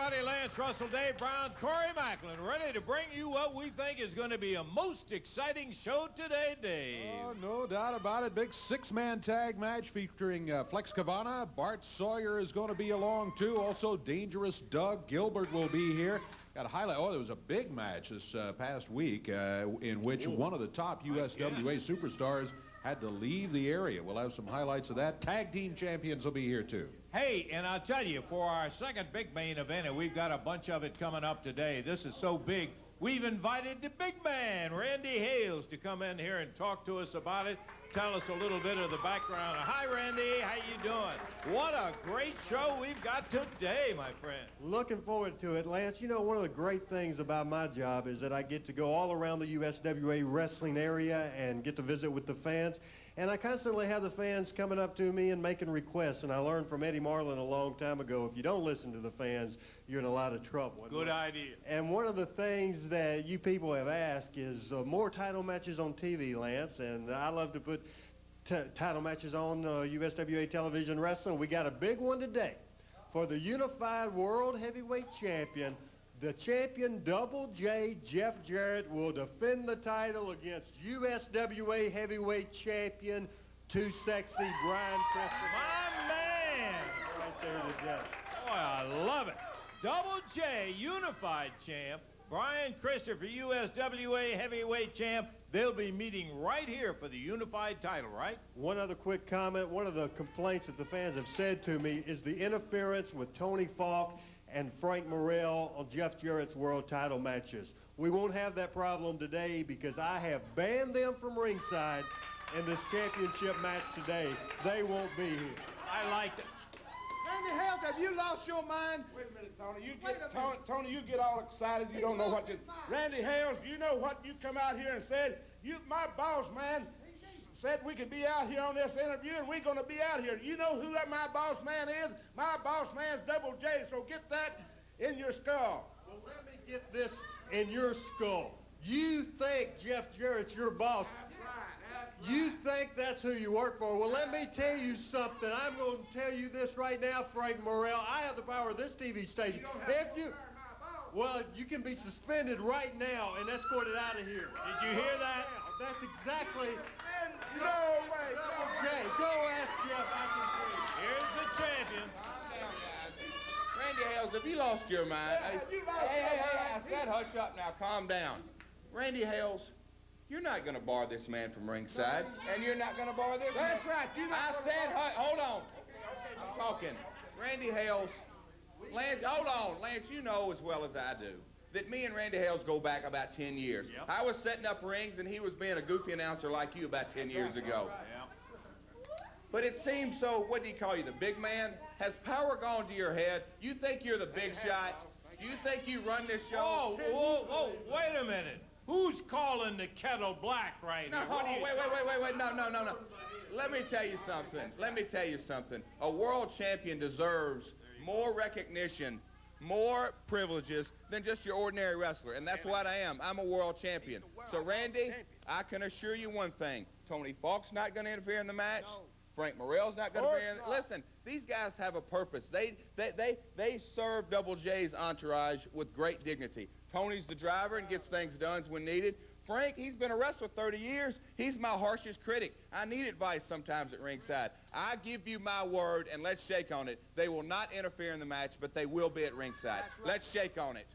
everybody. Lance Russell, Dave Brown, Corey Macklin, ready to bring you what we think is going to be a most exciting show today, Dave. Oh, no doubt about it. Big six-man tag match featuring Flex Cavana. Bart Sawyer is going to be along, too. Also, Dangerous Doug Gilbert will be here. Got a highlight. Oh, there was a big match this past week in which one of the top USWA superstars had to leave the area. We'll have some highlights of that. Tag team champions will be here, too. Hey, and I'll tell you, for our second big main event, and we've got a bunch of it coming up today, this is so big, we've invited the big man, Randy Hales, to come in here and talk to us about it, tell us a little bit of the background. Hi, Randy. How you doing? What a great show we've got today, my friend. Looking forward to it, Lance. You know, one of the great things about my job is that I get to go all around the USWA wrestling area and get to visit with the fans. And I constantly have the fans coming up to me and making requests. And I learned from Eddie Marlin a long time ago, if you don't listen to the fans, you're in a lot of trouble. Good idea. And one of the things that you people have asked is more title matches on TV, Lance. And I love to put title matches on USWA Television Wrestling. We got a big one today for the Unified World Heavyweight Champion. The champion, Double J, Jeff Jarrett, will defend the title against USWA Heavyweight Champion, Too Sexy, Brian Christopher. My man! Right there today. Boy, I love it. Double J, Unified Champ, Brian Christopher, USWA Heavyweight Champ. They'll be meeting right here for the Unified title, right? One other quick comment. One of the complaints that the fans have said to me is the interference with Tony Falk and Frank Morrell on Jeff Jarrett's world title matches. We won't have that problem today because I have banned them from ringside in this championship match today. They won't be here. I like it. Randy Hales, have you lost your mind? Wait a minute, Tony. Tony, you get all excited. You don't know what to... Randy Hales, you know what you come out here and said? My boss man said we could be out here on this interview, and we're going to be out here. You know who my boss man is? My boss man's Double J, so get that in your skull. Well, let me get this in your skull. You think Jeff Jarrett's your boss. You think that's who you work for. Well, let me tell you something. I'm going to tell you this right now, Frank Morrell. I have the power of this TV station. Well, you can be suspended right now and escorted out of here. Did you hear that? That's exactly... No way. Double J, go ask Jeff. I can see. Here's the champion. Randy Hales, have you lost your mind? Hey, I said hush up now, calm down. Randy Hales, you're not going to bar this man from ringside, and you're not going to bar this man. That's right. I said, hold on. I'm talking. Randy Hales, Lance, hold on. Lance, you know as well as I do that me and Randy Hales go back about 10 years. Yep. I was setting up rings, and he was being a goofy announcer like you about 10 years ago. But it seems so, what do you call you, the big man? Has power gone to your head? You think you're the big shot? You think you run this show? Whoa, wait a minute. Who's calling the kettle black right No, now? wait, no. Let me tell you something. A world champion deserves more recognition, more privileges than just your ordinary wrestler, and that's what I am. I'm a world champion. So, Randy, I can assure you one thing. Tony Falk's not going to interfere in the match. Frank Morrell's not going to interfere in the... Listen, these guys have a purpose. They serve Double J's entourage with great dignity. Tony's the driver and gets things done when needed. Frank, he's been a wrestler 30 years. He's my harshest critic. I need advice sometimes at ringside. I give you my word, and let's shake on it. They will not interfere in the match, but they will be at ringside. Right. Let's shake on it.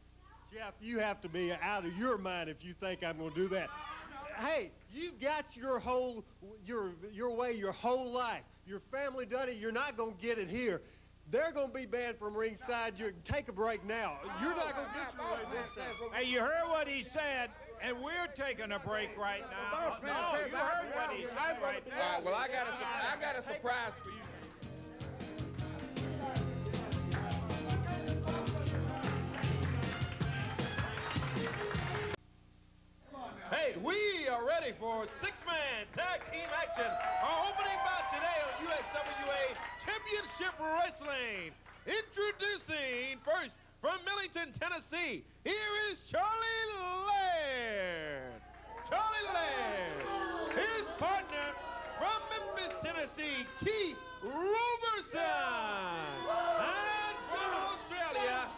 Jeff, you have to be out of your mind if you think I'm going to do that. Hey, you've got your way your whole life. Your family done it. You're not going to get it here. They're going to be banned from ringside. You take a break now. You're not going to get your way this time. Hey, you heard what he said, and we're taking a break right now. No, you heard what he said right now. All right, well, I got a surprise for you. Hey, we are ready for six-man tag team action. Our opening bout today on USWA Championship Wrestling. Introducing first from Millington, Tennessee, here is Charlie Laird. Charlie Laird. His partner from Memphis, Tennessee, Keith Roberson. And from Australia,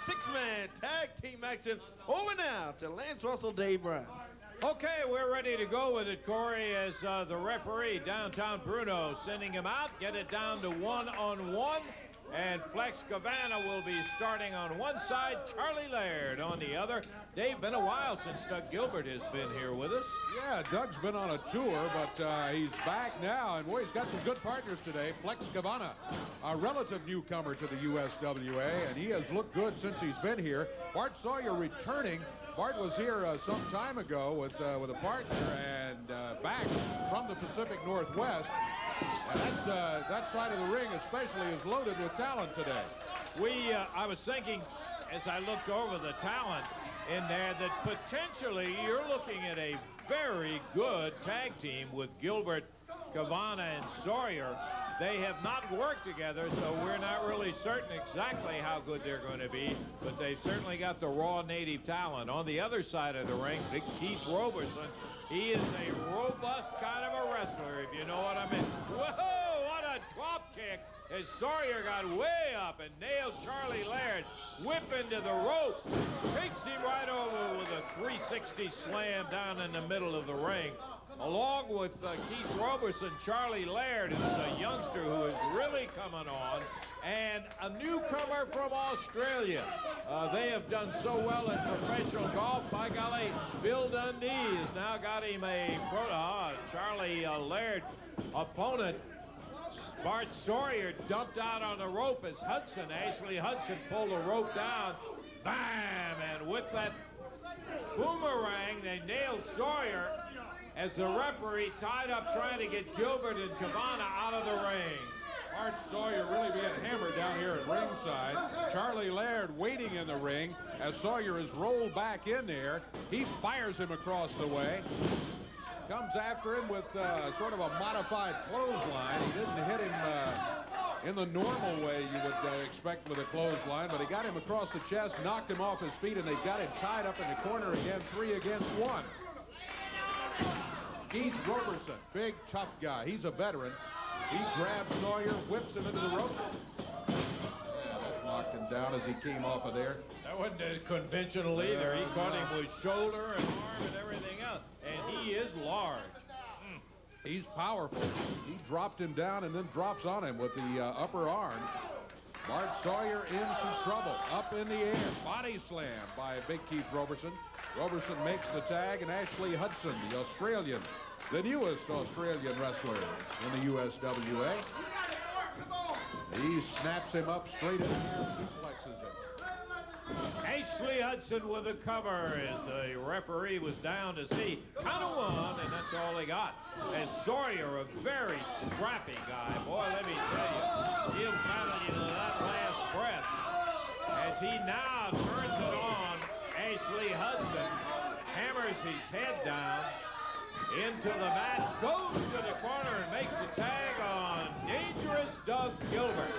six-man tag team action. Over now to Lance Russell, Dave Brown. Okay, we're ready to go with it, Corey, as the referee, Downtown Bruno, sending him out. Get it down to one-on-one. And Flex Cavana will be starting on one side, Charlie Laird on the other. Dave, been a while since Doug Gilbert has been here with us. Yeah, Doug's been on a tour, but he's back now, and boy, he's got some good partners today. Flex Cavana, a relative newcomer to the USWA, and he has looked good since he's been here. Bart Sawyer returning. Bart was here some time ago with a partner and back from the Pacific Northwest. And that side of the ring especially is loaded with talent today. I was thinking as I looked over the talent in there that potentially you're looking at a very good tag team with Gilbert, Cavana, and Sawyer. They have not worked together, so we're not really certain exactly how good they're going to be, but they've certainly got the raw native talent. On the other side of the ring, Big Keith Roberson. He is a robust kind of a wrestler, if you know what I mean. Whoa, what a drop kick as Sawyer got way up and nailed Charlie Laird. Whip into the rope, takes him right over with a 360 slam down in the middle of the ring. Along with Keith Roberson, Charlie Laird, who's a youngster who is really coming on, and a newcomer from Australia. They have done so well in professional golf. By golly, Bill Dundee has now got him a Charlie Laird opponent. Bart Sawyer dumped out on the rope as Ashley Hudson pulled the rope down. Bam! And with that boomerang, they nailed Sawyer as the referee tied up trying to get Gilbert and Cavana out of the ring. Bart Sawyer really being hammered down here at ringside. Charlie Laird waiting in the ring as Sawyer is rolled back in there. He fires him across the way. Comes after him with sort of a modified clothesline. He didn't hit him in the normal way you would expect with a clothesline, but he got him across the chest, knocked him off his feet, and they got him tied up in the corner again, 3 against 1. Keith Roberson, big, tough guy. He's a veteran. He grabs Sawyer, whips him into the ropes. Knocked him down as he came off of there. That wasn't conventional either. He caught him with shoulder and arm and everything else. And he is large. He's powerful. He dropped him down and then drops on him with the upper arm. Bart Sawyer in some trouble. Up in the air. Body slam by Big Keith Roberson. Roberson makes the tag, and Ashley Hudson, the Australian, the newest Australian wrestler in the USWA. He snaps him up straight in the air, suplexes him. Ashley Hudson with a cover as the referee was down to see count of 1, and that's all he got. As Sawyer, a very scrappy guy. Boy, let me tell you, he'll battle you to that last breath. As he now turns it on, Ashley Hudson hammers his head down into the mat, goes to the corner and makes a tag on Dangerous Doug Gilbert.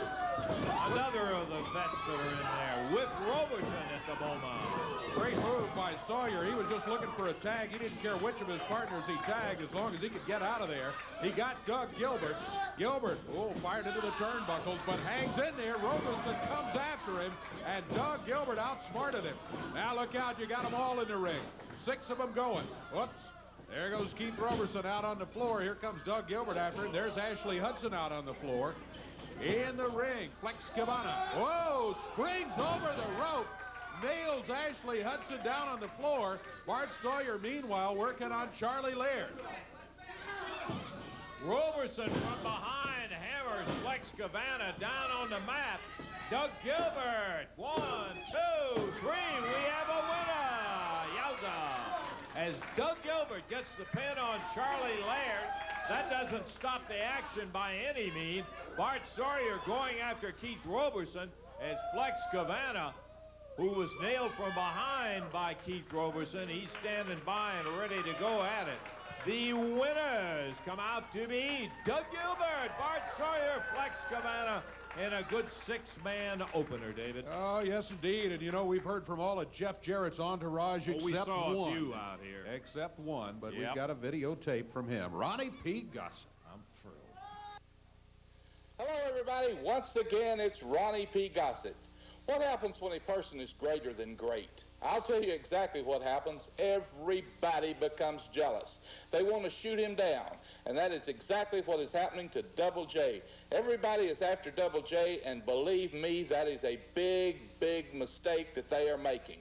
Another of the vets that are in there with Roberson at the moment. Great move by Sawyer. He was just looking for a tag. He didn't care which of his partners he tagged as long as he could get out of there. He got Doug Gilbert. Gilbert, fired into the turnbuckles, but hangs in there. Roberson comes after him, and Doug Gilbert outsmarted him. Now look out, you got them all in the ring. 6 of them going. Whoops. There goes Keith Roberson out on the floor. Here comes Doug Gilbert after him. There's Ashley Hudson out on the floor. In the ring, Flex Cavana. Whoa, springs over the rope. Nails Ashley Hudson down on the floor. Bart Sawyer, meanwhile, working on Charlie Laird. Roberson from behind hammers Flex Cavana down on the mat. Doug Gilbert, 1, 2, 3, we have a winner. Yowza. As Doug Gilbert gets the pin on Charlie Laird, that doesn't stop the action by any means. Bart Sawyer going after Keith Roberson as Flex Cavana, who was nailed from behind by Keith Roberson, he's standing by and ready to go at it. The winners come out to be Doug Gilbert, Bart Sawyer, Flex Cavana, in a good 6-man opener, David. Oh, yes, indeed. And, you know, we've heard from all of Jeff Jarrett's entourage except we saw one. A few out here. Except one, but Yep. we've got a videotape from him. Ronnie P. Gossett. I'm thrilled. Hello, everybody. Once again, it's Ronnie P. Gossett. What happens when a person is greater than great? I'll tell you exactly what happens. Everybody becomes jealous. They want to shoot him down, and that is exactly what is happening to Double J. Everybody is after Double J, and believe me, that is a big, big mistake that they are making.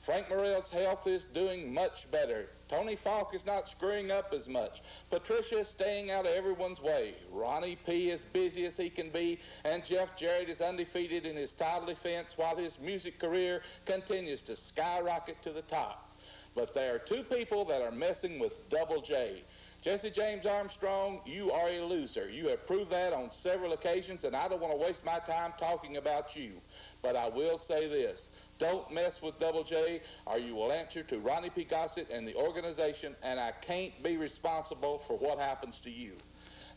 Frank Morrell's health is doing much better. Tony Falk is not screwing up as much. Patricia is staying out of everyone's way. Ronnie P. is busy as he can be, and Jeff Jarrett is undefeated in his title defense while his music career continues to skyrocket to the top. But there are two people that are messing with Double J. Jesse James Armstrong, you are a loser. You have proved that on several occasions, and I don't want to waste my time talking about you. But I will say this. Don't mess with Double J, or you will answer to Ronnie P. Gossett and the organization, and I can't be responsible for what happens to you.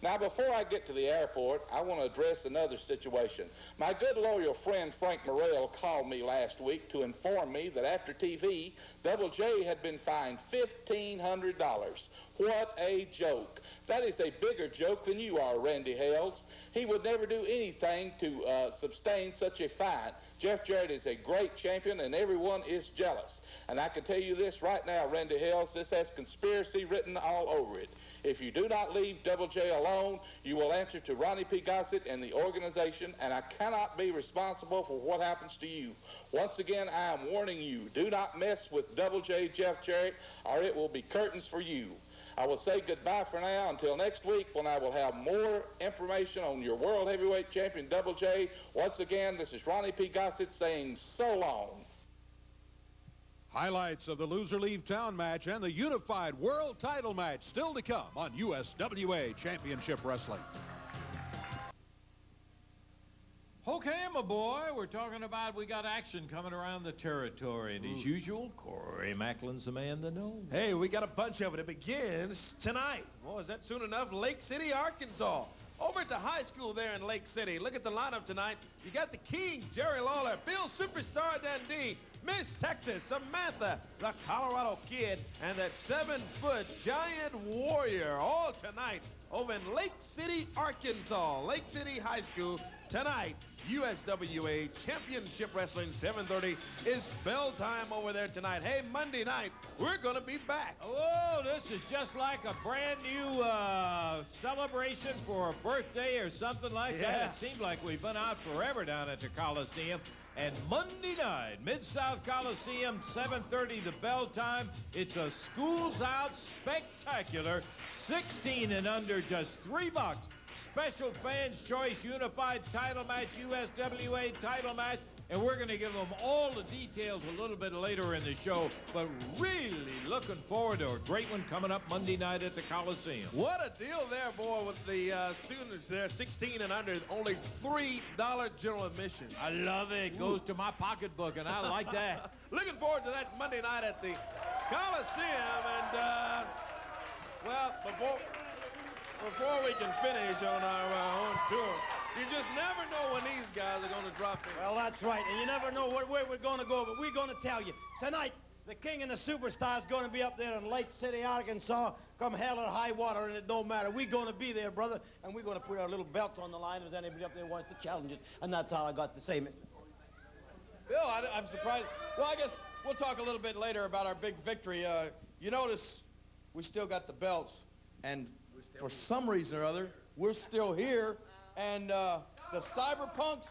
Now, before I get to the airport, I want to address another situation. My good loyal friend Frank Morrell called me last week to inform me that after TV, Double J had been fined $1,500. What a joke. That is a bigger joke than you are, Randy Hales. He would never do anything to sustain such a fine. Jeff Jarrett is a great champion, and everyone is jealous. And I can tell you this right now, Randy Hales, this has conspiracy written all over it. If you do not leave Double J alone, you will answer to Ronnie P. Gossett and the organization, and I cannot be responsible for what happens to you. Once again, I am warning you, do not mess with Double J Jeff Jarrett, or it will be curtains for you. I will say goodbye for now until next week when I will have more information on your World Heavyweight Champion Double J. Once again, this is Ronnie P. Gossett saying so long. Highlights of the Loser Leave Town match and the unified world title match still to come on USWA Championship Wrestling. Okay, my boy, we're talking about we got action coming around the territory. And as usual, Corey Macklin's the man to know. Hey, we got a bunch of it. It begins tonight. Oh, is that soon enough? Lake City, Arkansas. Over at the high school there in Lake City. Look at the lineup tonight. You got the King, Jerry Lawler, Bill Superstar Dundee, Miss Texas, Samantha, the Colorado Kid, and that 7-foot giant warrior. All tonight over in Lake City, Arkansas. Lake City High School tonight. USWA Championship Wrestling, 7:30 is bell time over there tonight. Hey, Monday night, we're going to be back. Oh, this is just like a brand new celebration for a birthday or something like that. It seems like we've been out forever down at the Coliseum. And Monday night, Mid-South Coliseum, 7:30 the bell time. It's a schools out spectacular, 16 and under, just $3. Special Fans Choice Unified Title Match, USWA Title Match, and we're going to give them all the details a little bit later in the show, but really looking forward to a great one coming up Monday night at the Coliseum. What a deal there, boy, with the students there, 16 and under, only $3 general admission. I love it. Goes to my pocketbook, and I like that. Looking forward to that Monday night at the Coliseum, and, well, before we can finish on our own tour, you just never know when these guys are going to drop in. Well, that's right, and you never know where we're going to go, but we're going to tell you. Tonight, the King and the Superstar is going to be up there in Lake City, Arkansas, come hell or high water, and it don't matter. We're going to be there, brother, and we're going to put our little belts on the line if anybody up there wants to challenge us, and that's all I got to say. Bill, I'm surprised. Well, I guess we'll talk a little bit later about our big victory. You notice we still got the belts, and for some reason or other, we're still here, and the Cyberpunks,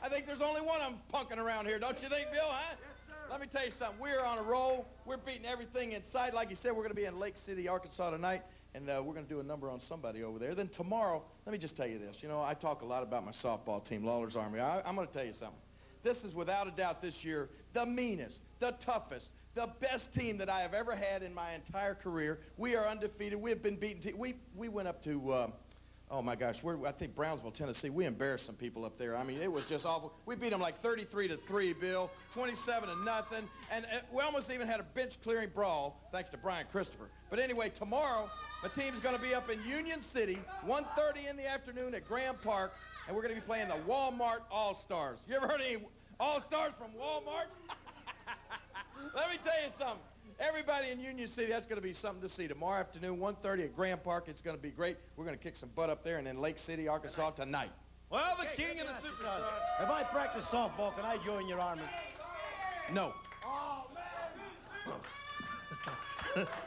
I think there's only one of them punking around here, don't you think, Bill, huh? Yes, sir. Let me tell you something. We're on a roll. We're beating everything in sight. Like you said, we're going to be in Lake City, Arkansas tonight, and we're going to do a number on somebody over there. Then tomorrow, let me just tell you this. You know, I talk a lot about my softball team, Lawler's Army. I'm going to tell you something. This is, without a doubt, this year, the meanest, the toughest, the best team that I have ever had in my entire career. We are undefeated. We have been beaten. We went up to, oh my gosh, I think Brownsville, Tennessee. We embarrassed some people up there. I mean, it was just awful. We beat them like 33-3, Bill, 27-0, and we almost even had a bench clearing brawl thanks to Brian Christopher. But anyway, tomorrow, my team's going to be up in Union City, 1:30 in the afternoon at Graham Park, and we're going to be playing the Walmart All-Stars. You ever heard of any All-Stars from Walmart? Let me tell you something. Everybody in Union City, that's going to be something to see. Tomorrow afternoon, 1:30 at Graham Park. It's going to be great. We're going to kick some butt up there, and then Lake City, Arkansas tonight. Well, the king and the superstar. If I practice softball, can I join your army? No.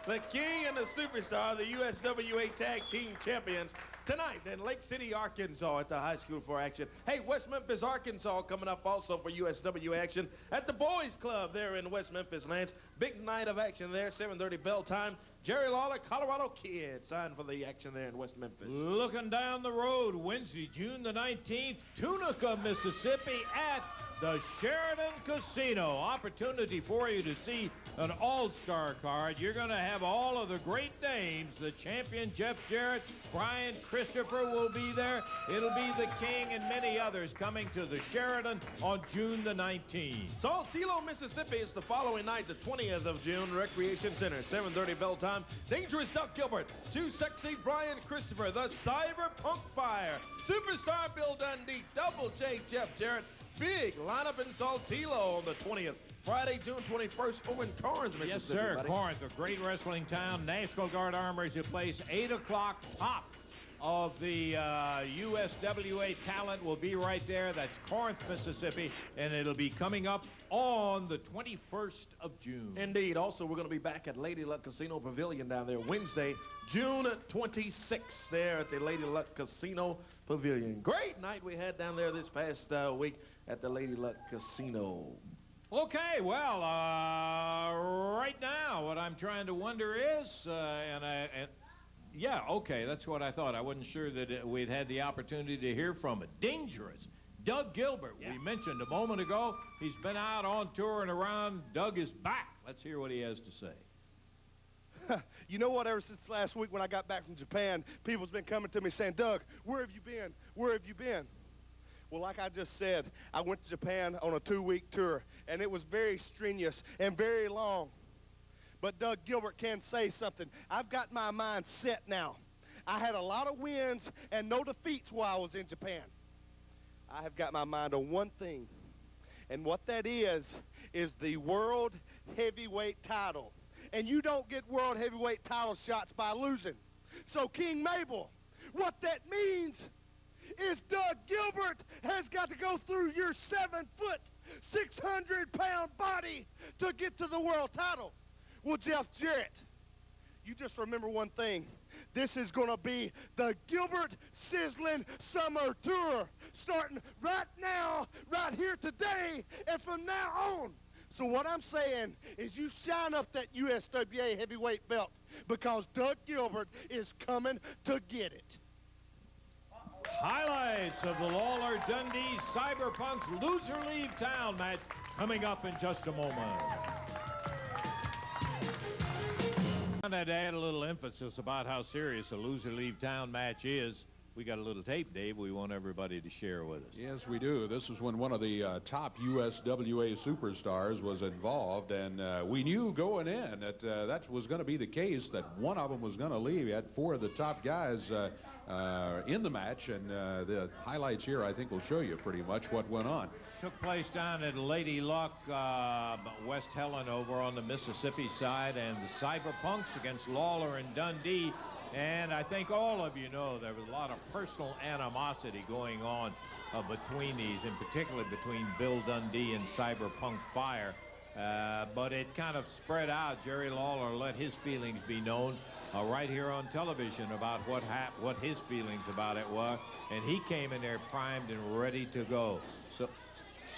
The king and the superstar, the USWA Tag Team Champions, tonight in Lake City, Arkansas at the high school for action. Hey, West Memphis, Arkansas coming up also for USWA action at the Boys Club there in West Memphis, Lance. Big night of action there, 7:30 bell time. Jerry Lawler, Colorado Kid, signed for the action there in West Memphis. Looking down the road, Wednesday, June the 19th, Tunica, Mississippi at the Sheridan Casino. Opportunity for you to see an all-star card. You're going to have all of the great names. The champion, Jeff Jarrett, Brian Christopher will be there. It'll be the King and many others coming to the Sheridan on June the 19th. Saltillo, Mississippi is the following night, the 20th of June, Recreation Center, 7:30 bell time. Dangerous Doug Gilbert, Too Sexy Brian Christopher, the Cyberpunk Fire, Superstar Bill Dundee, Double J Jeff Jarrett. Big lineup in Saltillo on the 20th. Friday, June 21st, over in Corinth, Mississippi. Yes, sir. Buddy. Corinth, a great wrestling town. National Guard Armory is in place. 8 o'clock top of the USWA talent will be right there. That's Corinth, Mississippi, and it'll be coming up on the 21st of June. Indeed. Also, we're going to be back at Lady Luck Casino Pavilion down there Wednesday, June 26th, there at the Lady Luck Casino Pavilion. Great night we had down there this past week at the Lady Luck Casino. Okay, well, right now, what I'm trying to wonder is, yeah, okay, that's what I thought. I wasn't sure that we'd had the opportunity to hear from it. Dangerous. Doug Gilbert, we mentioned a moment ago. He's been out on tour and around. Doug is back. Let's hear what he has to say. You know what, ever since last week when I got back from Japan, people's been coming to me saying, Doug, where have you been? Where have you been? Well, like I just said, I went to Japan on a 2-week tour, and it was very strenuous and very long. But Doug Gilbert can say something. I've got my mind set now. I had a lot of wins and no defeats while I was in Japan. I have got my mind on one thing, and what that is the World Heavyweight title. And you don't get World Heavyweight title shots by losing. So, King Mabel, what that means is Doug Gilbert has got to go through your 7-foot, 600-pound body to get to the world title. Well, Jeff Jarrett, you just remember one thing. This is going to be the Gilbert Sizzling Summer Tour, starting right now, right here today, and from now on. So what I'm saying is you shine up that USWA heavyweight belt, because Doug Gilbert is coming to get it. Highlights of the Lawler-Dundee Cyberpunks Loser Leave Town match coming up in just a moment. I wanted to add a little emphasis about how serious a Loser Leave Town match is. We got a little tape, Dave, we want everybody to share with us. Yes, we do. This is when one of the top USWA superstars was involved, and we knew going in that that was going to be the case, that one of them was going to leave. You had 4 of the top guys in the match, and the highlights here, I think, will show you pretty much what went on. Took place down at Lady Luck, West Helen over on the Mississippi side, and the Cyberpunks against Lawler and Dundee. And I think all of you know there was a lot of personal animosity going on between these, in particular between Bill Dundee and Cyberpunk Fire. But it kind of spread out. Jerry Lawler let his feelings be known right here on television about what his feelings about it were. And he came in there primed and ready to go. So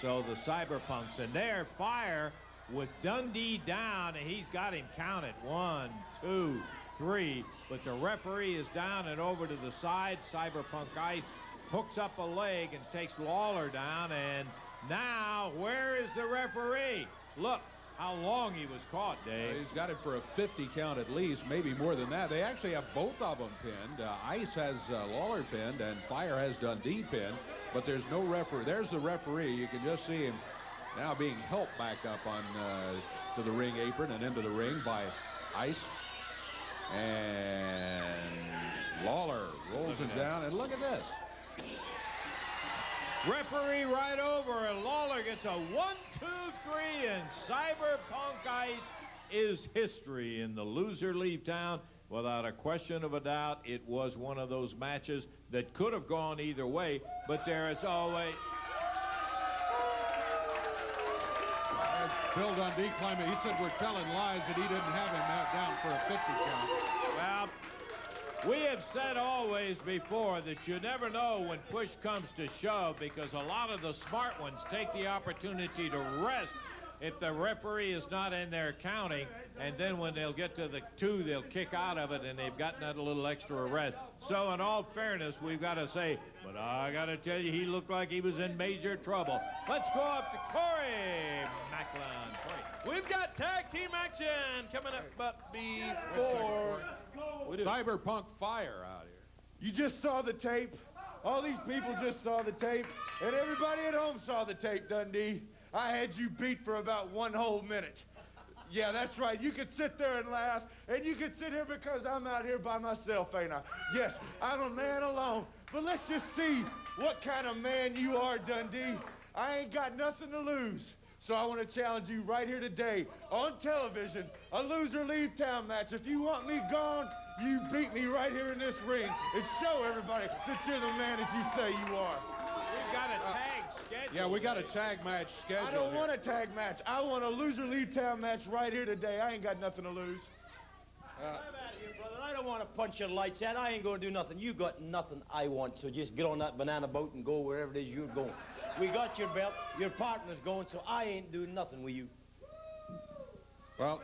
the Cyberpunks, and there, Fire with Dundee down, and he's got him counted. 1, 2, 3, but the referee is down and over to the side. Cyberpunk Ice hooks up a leg and takes Lawler down, and now where is the referee? Look how long he was caught, Dave. He's got it for a 50 count at least, maybe more than that. They actually have both of them pinned. Ice has Lawler pinned, and Fire has Dundee pinned, but there's no referee. There's the referee. You can just see him now being helped back up on to the ring apron and into the ring by Ice. And Lawler rolls him down, and look at this. Referee right over, and Lawler gets a 1, 2, 3, and Cyberpunk Ice is history in the Loser Leave Town. Without a question of a doubt, it was one of those matches that could have gone either way, but there is always... Bill Dundee claiming, he said we're telling lies that he didn't have him down for a 50 count. Well, we have said always before that you never know when push comes to shove, because a lot of the smart ones take the opportunity to rest if the referee is not in there counting, and then when they'll get to the 2, they'll kick out of it, and they've gotten that little extra rest. So in all fairness, we've got to say, but I got to tell you, he looked like he was in major trouble. Let's go up to Corey Macklin. Corey. We've got tag team action coming up, but before... Cyberpunk Fire out here. You just saw the tape. All these people just saw the tape, and everybody at home saw the tape, Dundee. I had you beat for about 1 whole minute. Yeah, that's right. You could sit there and laugh, and you could sit here because I'm out here by myself, ain't I? Yes, I'm a man alone. But let's just see what kind of man you are, Dundee. I ain't got nothing to lose. So I want to challenge you right here today on television, a loser leave town match. If you want me gone, you beat me right here in this ring and show everybody that you're the man that you say you are. We've got a tag schedule. Yeah, we got a tag match scheduled. I don't want a tag match. I want a loser leave town match right here today. I ain't got nothing to lose. I'm out of here, brother. I don't want to punch your lights out. I ain't going to do nothing. You got nothing I want, so just get on that banana boat and go wherever it is you're going. We got your belt. Your partner's going, so I ain't doing nothing with you. Well,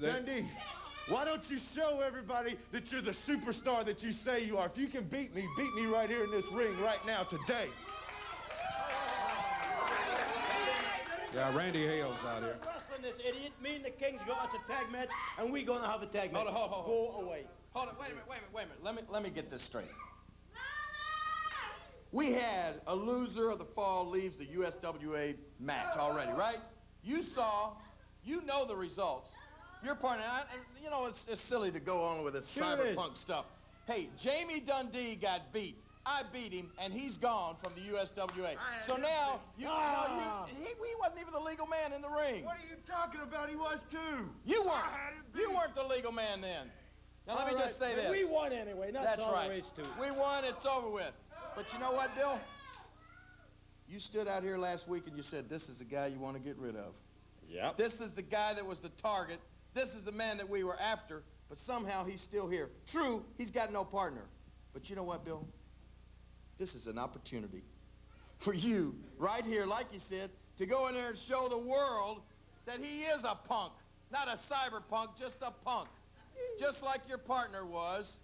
Dundee, why don't you show everybody that you're the superstar that you say you are? If you can beat me right here in this ring right now, today. yeah, Randy Hale's out here. Wrestling this idiot. Me and the King's going to tag match, and we going to have a tag match. Hold on. Go away. Hold on, wait a minute. Let me get this straight. We had a loser of the fall leaves the USWA match already, right? You saw, you know the results. Your partner, and you know, it's silly to go on with this cyberpunk stuff. Hey, Jamie Dundee got beat. I beat him, and he's gone from the USWA. So now, he wasn't even the legal man in the ring. What are you talking about? He was too. You weren't. You weren't the legal man then. Now let me just say this. We won anyway. That's all there is to it. We won. It's over with. But you know what, Bill? You stood out here last week and you said, this is the guy you want to get rid of. Yep. This is the guy that was the target. This is the man that we were after, but somehow he's still here. True, he's got no partner. But you know what, Bill? This is an opportunity for you, right here, like you said, to go in there and show the world that he is a punk. Not a cyberpunk, just a punk. Just like your partner was.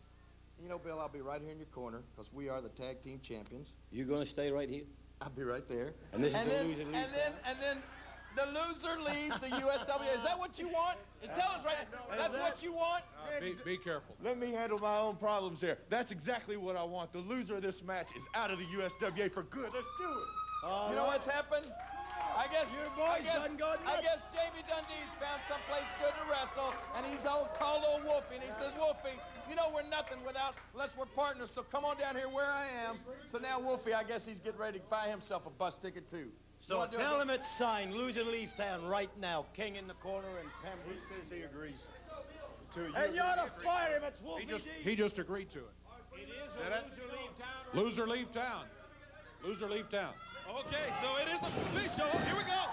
You know, Bill, I'll be right here in your corner, because we are the tag team champions. You going to stay right here? I'll be right there. And this is the loser leaves. And then the loser leaves the USWA. Is that what you want? Tell us right now. That's what you want? Be careful. Let me handle my own problems here. That's exactly what I want. The loser of this match is out of the USWA for good. Let's do it. You know what's happened? I guess Jamie Dundee's found someplace good to wrestle, and he's called old Wolfie, and he says, Wolfie, you know we're nothing unless we're partners, so come on down here where I am. So now Wolfie, I guess he's getting ready to buy himself a bus ticket too. So tell him it's signed, loser leaves town right now. King in the corner and Pembroke. He says he agrees. And you ought to fire him, it's Wolfie D. He just agreed to it. It is a loser leave town. Loser leave town. Loser leave town. Okay, so it is official. Here we go.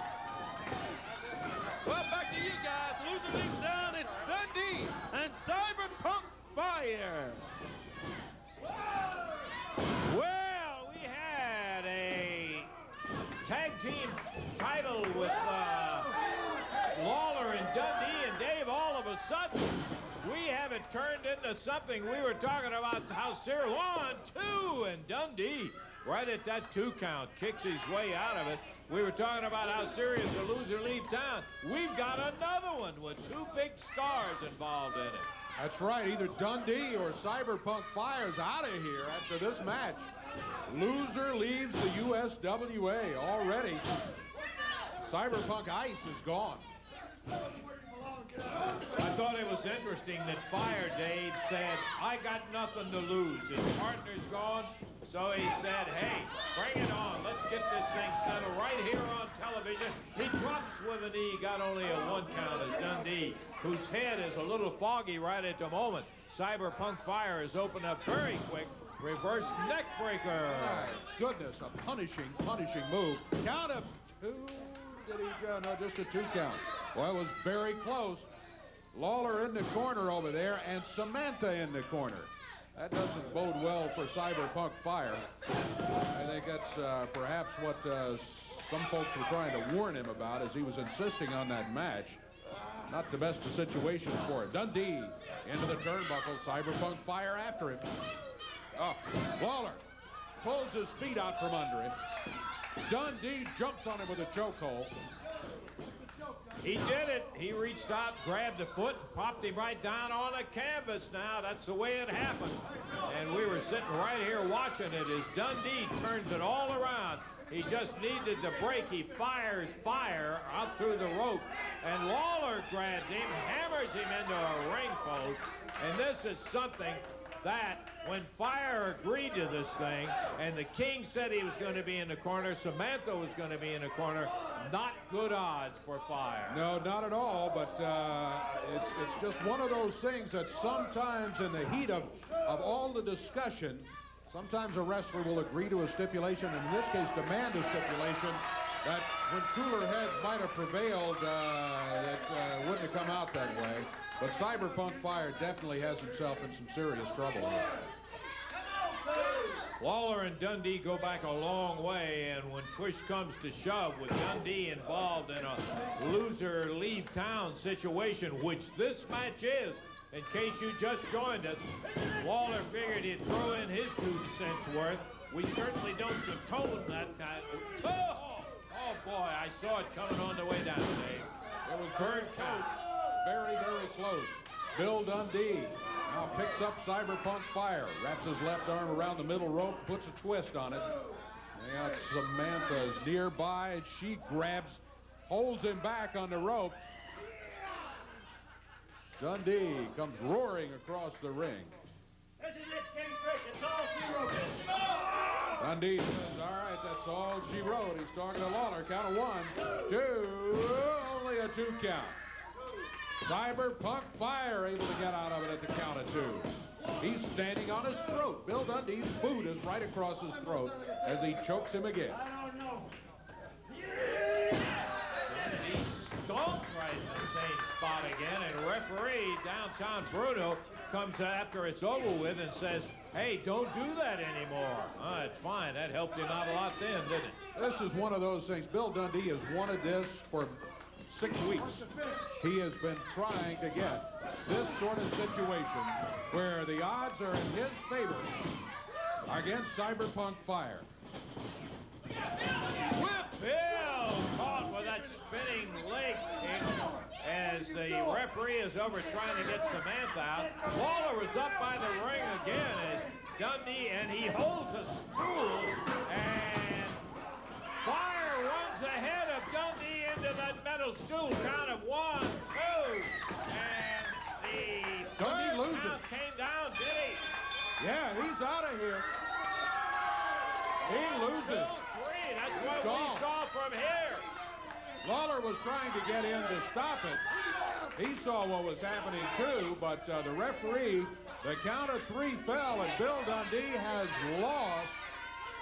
Well, back to you guys. Loser leaves down. It's Dundee and Cyberpunk Fire. Well, we had a tag team title with Lawler and Dundee and Dave. All of a sudden, we have it turned into something we were talking about. How serious? 1, 2, and Dundee, right at that 2 count, kicks his way out of it. We were talking about how serious a loser leave town. We've got another one with 2 big stars involved in it. That's right. Either Dundee or Cyberpunk Fire's out of here after this match. Loser leaves the USWA already. Cyberpunk Ice is gone. I thought it was interesting that Fire Dave said, I got nothing to lose. His partner's gone, so he said, hey, bring it on. Let's get this thing settled right here on television. He drops with a knee, got only a 1 count as Dundee, whose head is a little foggy right at the moment. Cyberpunk Fire has opened up very quick. Reverse neck breaker. My goodness, a punishing move. Count of 2. Did he go? No, just a 2 count. Well, it was very close. Lawler in the corner over there, and Samantha in the corner. That doesn't bode well for Cyberpunk Fire. I think that's perhaps what some folks were trying to warn him about as he was insisting on that match. Not the best of situations for it. Dundee into the turnbuckle. Cyberpunk Fire after him. Oh, Lawler pulls his feet out from under him. Dundee jumps on him with a chokehold. He did it. He reached out, grabbed the foot, popped him right down on the canvas now. That's the way it happened. And we were sitting right here watching it as Dundee turns it all around. He just needed the break. He fires Fire out through the rope. And Lawler grabs him, hammers him into a ring post. And this is something that when Fire agreed to this thing, and the King said he was going to be in the corner, Samantha was going to be in the corner, not good odds for Fire. No, not at all, but it's just one of those things that sometimes in the heat of all the discussion, sometimes a wrestler will agree to a stipulation, and in this case demand a stipulation that when cooler heads might have prevailed, it wouldn't have come out that way. But Cyberpunk Fire definitely has himself in some serious trouble here. Lawler and Dundee go back a long way, and when push comes to shove, with Dundee involved in a loser leave town situation, which this match is, in case you just joined us, Lawler figured he'd throw in his 2 cents worth. We certainly don't condone that kind of... Oh, boy, I saw it coming on the way down, Dave. It was very close. Very, very close. Bill Dundee now picks up Cyberpunk Fire, wraps his left arm around the middle rope, puts a twist on it. And Samantha's nearby, and she grabs, holds him back on the ropes. Dundee comes roaring across the ring. This is it, King Fish. It's all she wrote. Dundee says, all right, that's all she wrote. He's talking to Lawler. Count of 1, 2, only a 2 count. Cyberpunk Fire able to get out of it at the count of 2. He's standing on his throat. Bill Dundee's boot is right across his throat as he chokes him again. I don't know. Dundee stomped right in the same spot again, and referee downtown Bruno comes after it's over with and says, hey, don't do that anymore. It's fine. That helped him out a lot then, didn't it? This is one of those things. Bill Dundee has wanted this for 6 weeks. He has been trying to get this sort of situation where the odds are in his favor against Cyberpunk Fire. Whip Bill caught with that spinning leg kick as the referee is over trying to get Samantha out. Lawler was up by the ring again as Dundee, and he holds a stool, and Fire runs ahead of Dundee into that metal stool. Count of 1, 2, and the Dundee loses. count came down, did he? Yeah, he's out of here. He loses. 2, 3, that's what we saw from here. Lawler was trying to get in to stop it. He saw what was happening too, but the referee, the count of 3 fell, and Bill Dundee has lost.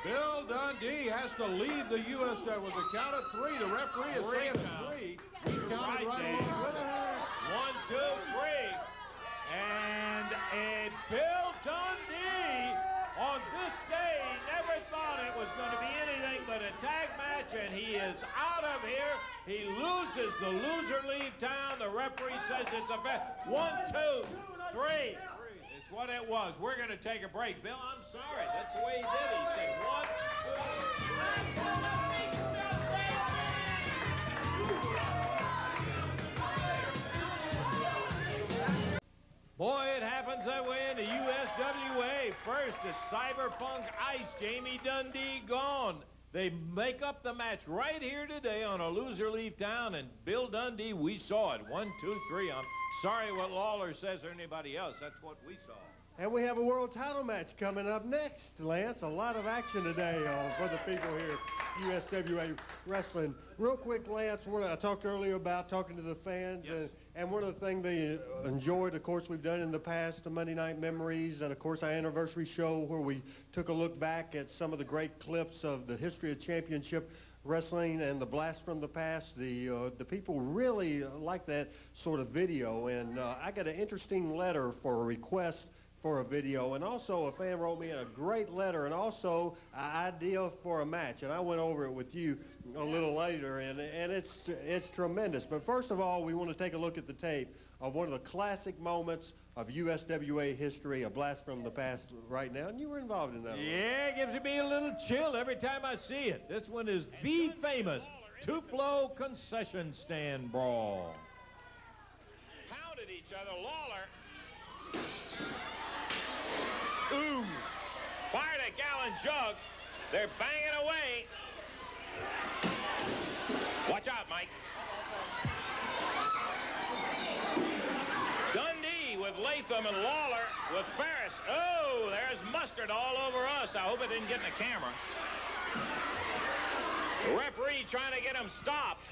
Bill Dundee has to leave the U.S. That was a count of 3. The referee is saying 3. He counted right along with it. 1, 2, 3. And Bill Dundee, on this day, never thought it was going to be anything but a tag match, and he is out of here. He loses. The loser leave town. The referee says it's a bet. 1, 2, 3. It's what it was. We're going to take a break. Bill, I'm sorry. That's the way he did it. He said 1, 2. Boy, it happens that way in the USWA. First, it's Cyberpunk Ice. Jamie Dundee gone. They make up the match right here today on a loser leave town, and Bill Dundee, we saw it. 1, 2, 3. I'm sorry what Lawler says or anybody else. That's what we saw. And we have a world title match coming up next, Lance. A lot of action today for the people here at USWA Wrestling. Real quick, Lance, I talked earlier about talking to the fans. Yes. And one of the things they enjoyed, of course, we've done in the past, the Monday Night Memories, and, of course, our anniversary show where we took a look back at some of the great clips of the history of championship wrestling and the blast from the past. The people really like that sort of video. And I got an interesting letter for a request for a video, and also a fan wrote me a great letter and also an idea for a match, and I went over it with you a little later, and it's tremendous. But first of all, we want to take a look at the tape of one of the classic moments of USWA history, a blast from the past right now, and you were involved in that. Yeah, it gives me a little chill every time I see it. This one is the famous Tupelo concession stand brawl. Pounded each other. Lawler. Ooh, fired a gallon jug. They're banging away. Watch out, Mike. Dundee with Latham and Lawler with Ferris. Oh, there's mustard all over us. I hope it didn't get in the camera. The referee trying to get him stopped.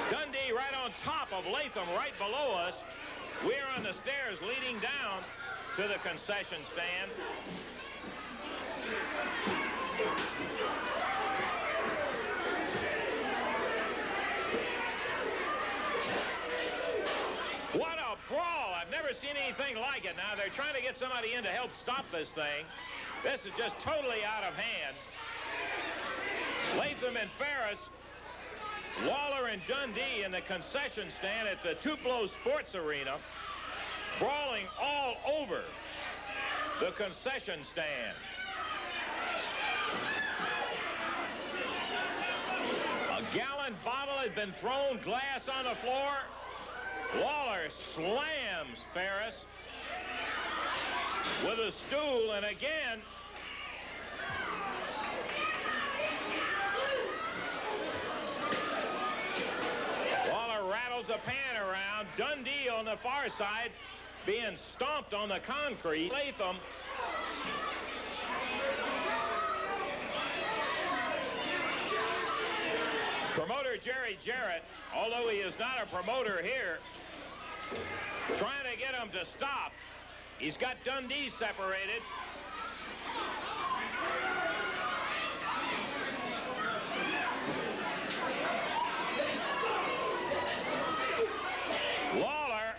Dundee right on top of Latham, right below us. We're on the stairs leading down to the concession stand. What a brawl! I've never seen anything like it. Now, they're trying to get somebody in to help stop this thing. This is just totally out of hand. Latham and Ferris, Lawler and Dundee in the concession stand at the Tupelo Sports Arena, brawling all over the concession stand. A gallon bottle had been thrown, glass on the floor. Lawler slams Ferris with a stool, and again, rattles a pan around. Dundee on the far side being stomped on the concrete. Latham. Promoter Jerry Jarrett, although he is not a promoter here, trying to get him to stop. He's got Dundee separated. Lawler,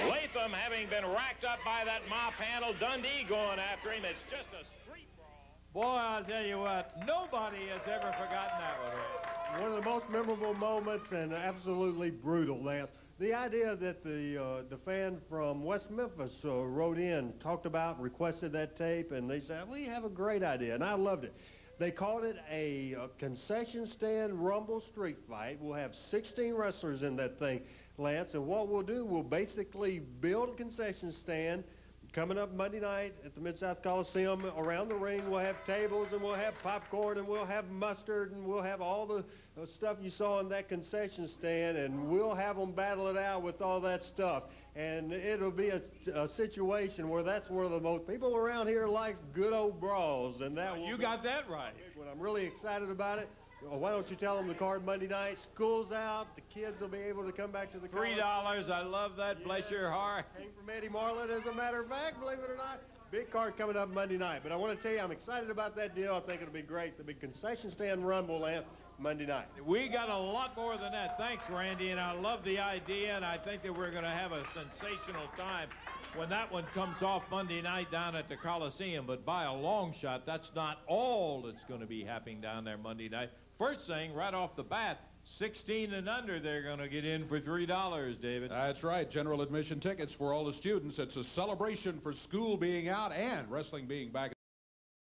Latham having been racked up by that mop handle, Dundee going after him. It's just a street brawl. Boy, I'll tell you what, nobody has ever forgotten that one. One of the most memorable moments and absolutely brutal, Lance. The idea that the fan from West Memphis wrote in, talked about, requested that tape, and they said, we have a great idea, and I loved it. They called it a concession stand rumble street fight. We'll have 16 wrestlers in that thing, Lance, and what we'll do, we'll basically build a concession stand coming up Monday night at the Mid-South Coliseum. Around the ring, we'll have tables, and we'll have popcorn, and we'll have mustard, and we'll have all the stuff you saw in that concession stand, and we'll have them battle it out with all that stuff. And it'll be a situation where that's one of the most, people around here like good old brawls, and that You got that right. I'm really excited about it. Why don't you tell them the card Monday night? School's out. The kids will be able to come back to the $3. I love that. Yeah. Bless your heart. Came from Eddie Marlin, as a matter of fact, believe it or not. Big card coming up Monday night. But I want to tell you, I'm excited about that deal. I think it'll be great. The big concession stand rumble, Lance, Monday night. We got a lot more than that. Thanks, Randy. And I love the idea, and I think that we're going to have a sensational time when that one comes off Monday night down at the Coliseum. But by a long shot, that's not all that's going to be happening down there Monday night. First thing, right off the bat, 16 and under, they're going to get in for $3, David. That's right. General admission tickets for all the students. It's a celebration for school being out and wrestling being back at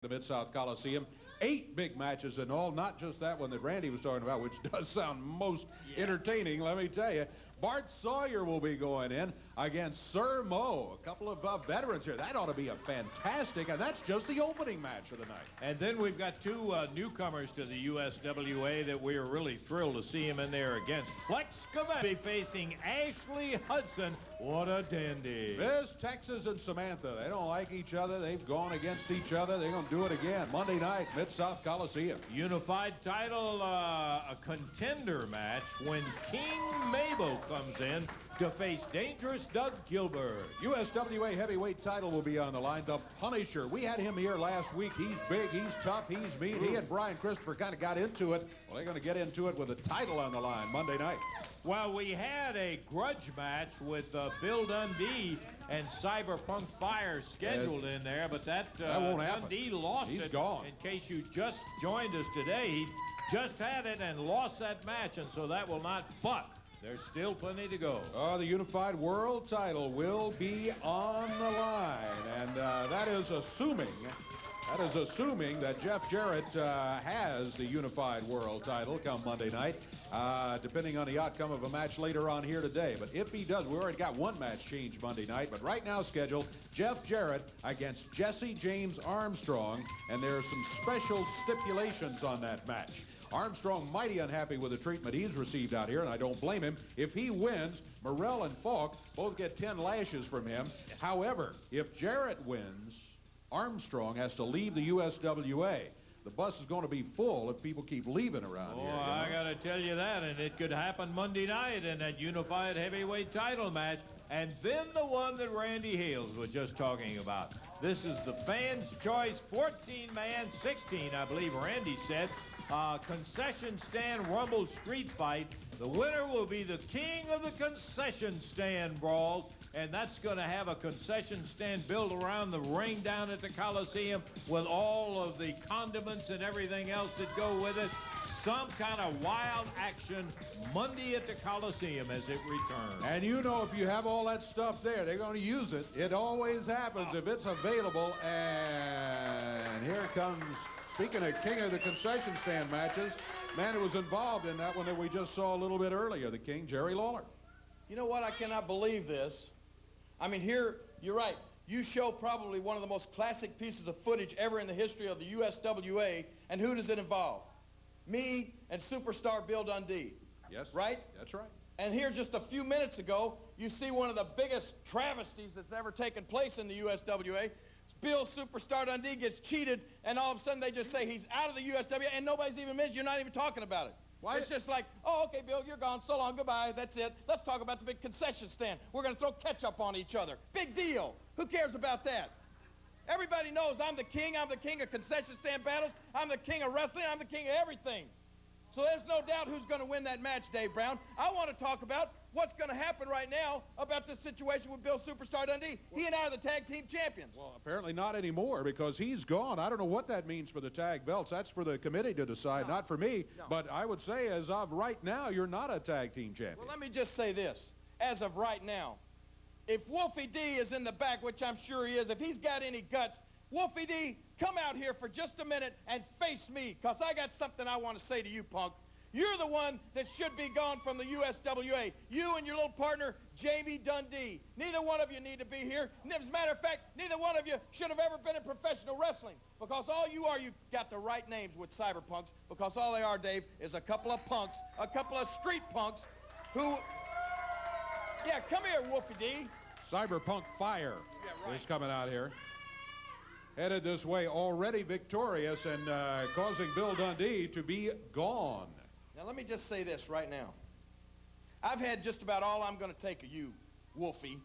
the Mid-South Coliseum. 8 big matches in all, not just that one that Randy was talking about, which does sound most entertaining, let me tell you. Bart Sawyer will be going in against Sir Mo. A couple of veterans here. That ought to be a fantastic, and that's just the opening match of the night. And then we've got two newcomers to the USWA that we are really thrilled to see him in there against. Flex Cavani facing Ashley Hudson. What a dandy. This Texas and Samantha, they don't like each other. They've gone against each other. They're going to do it again Monday night, Mid-South Coliseum. Unified title, a contender match when King Mabel comes in to face Dangerous Doug Gilbert. USWA heavyweight title will be on the line. The Punisher. We had him here last week. He's big, he's tough, he's mean. He and Brian Christopher kind of got into it. Well, they're going to get into it with a title on the line Monday night. Well, we had a grudge match with Bill Dundee and Cyberpunk Fire scheduled in there, but that won't happen. Dundee lost He's it. Gone. In case you just joined us today, he just had it and lost that match, and so that will not, but there's still plenty to go. The Unified World title will be on the line, and that is assuming that Jeff Jarrett has the Unified World title come Monday night, depending on the outcome of a match later on here today. But if he does, we already got one match changed Monday night, but right now scheduled, Jeff Jarrett against Jesse James Armstrong, and there are some special stipulations on that match. Armstrong mighty unhappy with the treatment he's received out here, and I don't blame him. If he wins, Morrell and Falk both get 10 lashes from him. However, if Jarrett wins, Armstrong has to leave the USWA. The bus is going to be full if people keep leaving around here. Oh, I got to tell you that, and it could happen Monday night in that unified heavyweight title match, and then the one that Randy Hales was just talking about. This is the fans' choice 14-man, 16, I believe Randy said, concession stand rumble street fight. The winner will be the king of the concession stand brawls, and that's going to have a concession stand built around the ring down at the Coliseum with all of the condiments and everything else that go with it. Some kind of wild action Monday at the Coliseum as it returns. And you know, if you have all that stuff there, they're going to use it. It always happens if it's available. And here comes, speaking of king of the concession stand matches, man who was involved in that one that we just saw a little bit earlier, the king, Jerry Lawler. You know what? I cannot believe this. I mean, here, you're right. You show probably one of the most classic pieces of footage ever in the history of the USWA, and who does it involve? Me and superstar Bill Dundee. Yes. Right? That's right. And here just a few minutes ago, you see one of the biggest travesties that's ever taken place in the USWA. Bill Superstar Dundee gets cheated, and all of a sudden they just say he's out of the USWA, and nobody's even mentioned. You're not even talking about it. Why? It's just like, oh, okay, Bill, you're gone. So long. Goodbye. That's it. Let's talk about the big concession stand. We're going to throw ketchup on each other. Big deal. Who cares about that? Everybody knows I'm the king. I'm the king of concession stand battles. I'm the king of wrestling. I'm the king of everything. So there's no doubt who's going to win that match, Dave Brown. I want to talk about what's going to happen right now about this situation with Bill Superstar Dundee. He and I are the tag team champions. Well, apparently not anymore because he's gone. I don't know what that means for the tag belts. That's for the committee to decide, not for me. No. But I would say as of right now, you're not a tag team champion. Well, let me just say this. As of right now, if Wolfie D is in the back, which I'm sure he is, if he's got any guts, Wolfie D, come out here for just a minute and face me, because I got something I want to say to you, punk. You're the one that should be gone from the USWA. You and your little partner, Jamie Dundee. Neither one of you need to be here. As a matter of fact, neither one of you should have ever been in professional wrestling, because all you are, you got the right names with cyberpunks, because all they are, Dave, is a couple of punks, a couple of street punks who... Yeah, come here, Wolfie D. Cyberpunk Fire is coming out here. Headed this way, already victorious and causing Bill Dundee to be gone. Now, let me just say this right now. I've had just about all I'm going to take of you, Wolfie.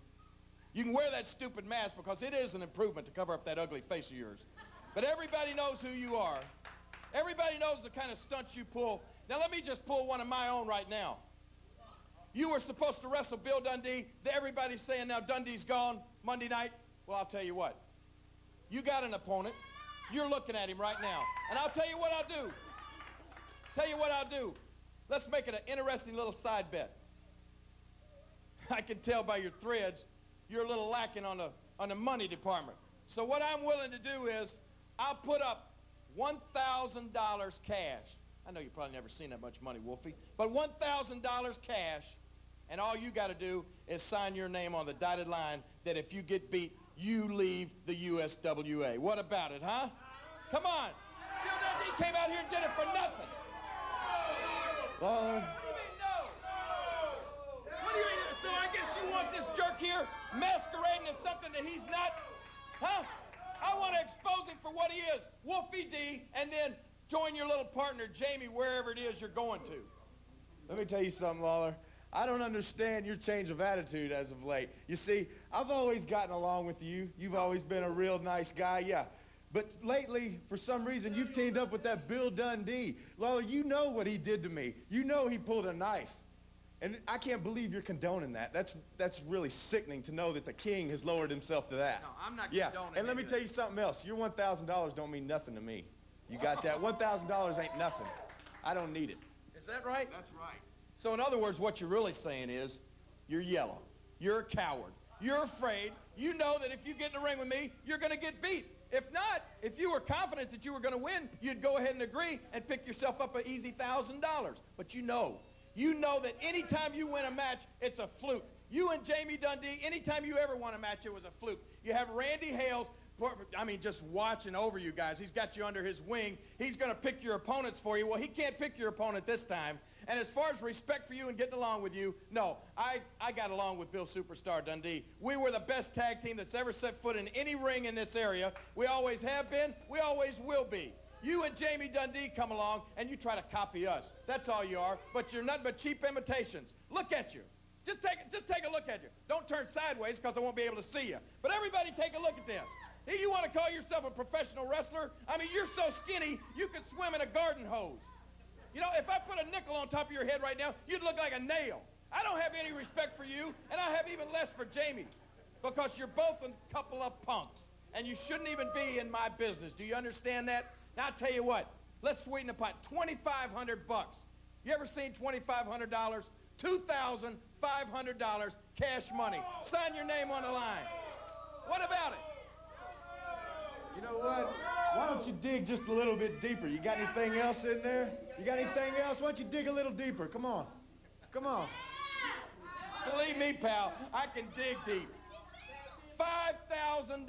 You can wear that stupid mask because it is an improvement to cover up that ugly face of yours. But everybody knows who you are. Everybody knows the kind of stunts you pull. Now, let me just pull one of my own right now. You were supposed to wrestle Bill Dundee. Everybody's saying now Dundee's gone Monday night. Well, I'll tell you what. You got an opponent. You're looking at him right now. And I'll tell you what I'll do. Tell you what I'll do. Let's make it an interesting little side bet. I can tell by your threads you're a little lacking on the money department. So what I'm willing to do is I'll put up $1,000 cash. I know you've probably never seen that much money, Wolfie. But $1,000 cash And all you got to do is sign your name on the dotted line that if you get beat, you leave the USWA. What about it, huh? Come on. Bill Dundee came out here and did it for nothing. Lawler. What do you mean? So I guess you want this jerk here masquerading as something that he's not? Huh? I want to expose him for what he is, Wolfie D, and then join your little partner, Jamie, wherever it is you're going to. Let me tell you something, Lawler. I don't understand your change of attitude as of late. You see, I've always gotten along with you. You've always been a real nice guy, yeah. But lately, for some reason, you've teamed up with that Bill Dundee. Lawler, you know what he did to me. You know he pulled a knife. And I can't believe you're condoning that. That's really sickening to know that the king has lowered himself to that. No, I'm not yeah. condoning And let me any of tell you something else. Your $1,000 don't mean nothing to me. You got that? $1,000 ain't nothing. I don't need it. Is that right? That's right. So in other words, what you're really saying is, you're yellow. You're a coward. You're afraid. You know that if you get in the ring with me, you're going to get beat. If not, if you were confident that you were going to win, you'd go ahead and agree and pick yourself up an easy $1,000. But you know that anytime you win a match, it's a fluke. You and Jamie Dundee, anytime you ever won a match, it was a fluke. You have Randy Hales, just watching over you guys. He's got you under his wing. He's going to pick your opponents for you. Well, he can't pick your opponent this time. And as far as respect for you and getting along with you, no, I got along with Bill Superstar Dundee. We were the best tag team that's ever set foot in any ring in this area. We always have been. We always will be. You and Jamie Dundee come along and you try to copy us. That's all you are. But you're nothing but cheap imitations. Look at you. Just take a look at you. Don't turn sideways because I won't be able to see you. But everybody take a look at this. Hey, you want to call yourself a professional wrestler? I mean, you're so skinny you could swim in a garden hose. You know, if I put a nickel on top of your head right now, you'd look like a nail. I don't have any respect for you, and I have even less for Jamie, because you're both a couple of punks, and you shouldn't even be in my business. Do you understand that? Now, I'll tell you what. Let's sweeten the pot. $2,500 bucks. You ever seen $2,500? $2,500 cash money. Sign your name on the line. What about it? You know what? Why don't you dig just a little bit deeper? You got anything else in there? You got anything else? Why don't you dig a little deeper? Come on. Come on. Believe me, pal, I can dig deep. $5,000. $5,000.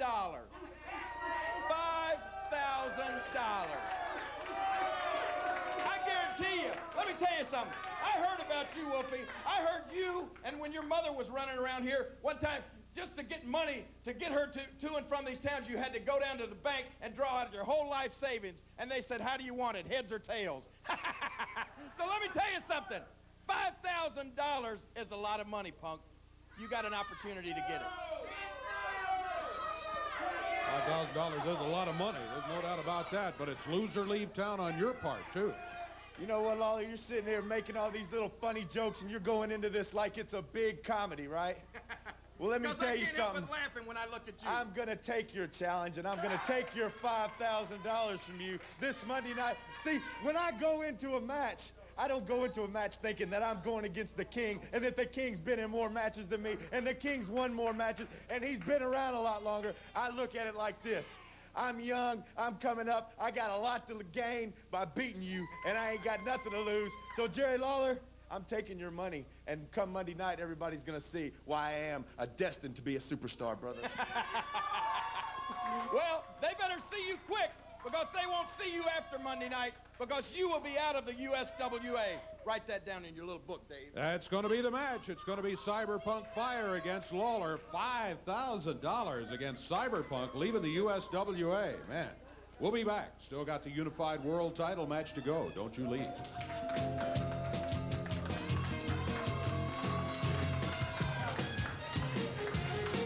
I guarantee you. Let me tell you something. I heard about you, Wolfie. I heard you, and when your mother was running around here one time, just to get money to get her to and from these towns, you had to go down to the bank and draw out your whole life savings. And they said, how do you want it, heads or tails? So let me tell you something. $5,000 is a lot of money, punk. You got an opportunity to get it. $5,000 is a lot of money. There's no doubt about that. But it's lose or leave town on your part, too. You know what, Lawler? You're sitting here making all these little funny jokes, and you're going into this like it's a big comedy, right? Well, let me tell you something. I can't help but laughing when I look at you. I'm going to take your challenge, and I'm going to take your $5,000 from you this Monday night. See, when I go into a match, I don't go into a match thinking that I'm going against the king and that the king's been in more matches than me and the king's won more matches and he's been around a lot longer. I look at it like this. I'm young, I'm coming up, I got a lot to gain by beating you, and I ain't got nothing to lose. So, Jerry Lawler, I'm taking your money, and come Monday night, everybody's going to see why I am destined to be a superstar, brother. Well, they better see you quick, because they won't see you after Monday night, because you will be out of the USWA. Write that down in your little book, Dave. That's going to be the match. It's going to be Cyberpunk Fire against Lawler. $5,000 against Cyberpunk, leaving the USWA. Man, we'll be back. Still got the Unified World title match to go. Don't you leave.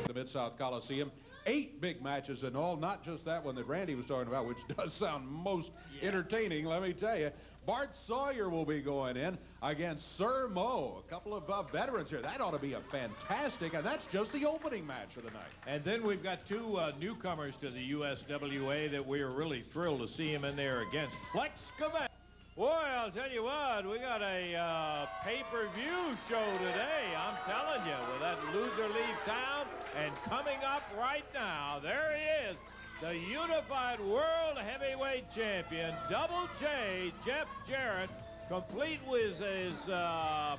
The Mid-South Coliseum. 8 big matches in all, not just that one that Randy was talking about, which does sound most entertaining, let me tell you. Bart Sawyer will be going in against Sir Mo, a couple of veterans here. That ought to be a fantastic, and that's just the opening match of the night. And then we've got 2 newcomers to the USWA that we are really thrilled to see him in there against. Flex Cavett. Boy, I'll tell you what, we got a pay-per-view show today, I'm telling you, with that loser leave town. And coming up right now, there he is, the Unified World Heavyweight Champion, Double J, Jeff Jarrett, complete with his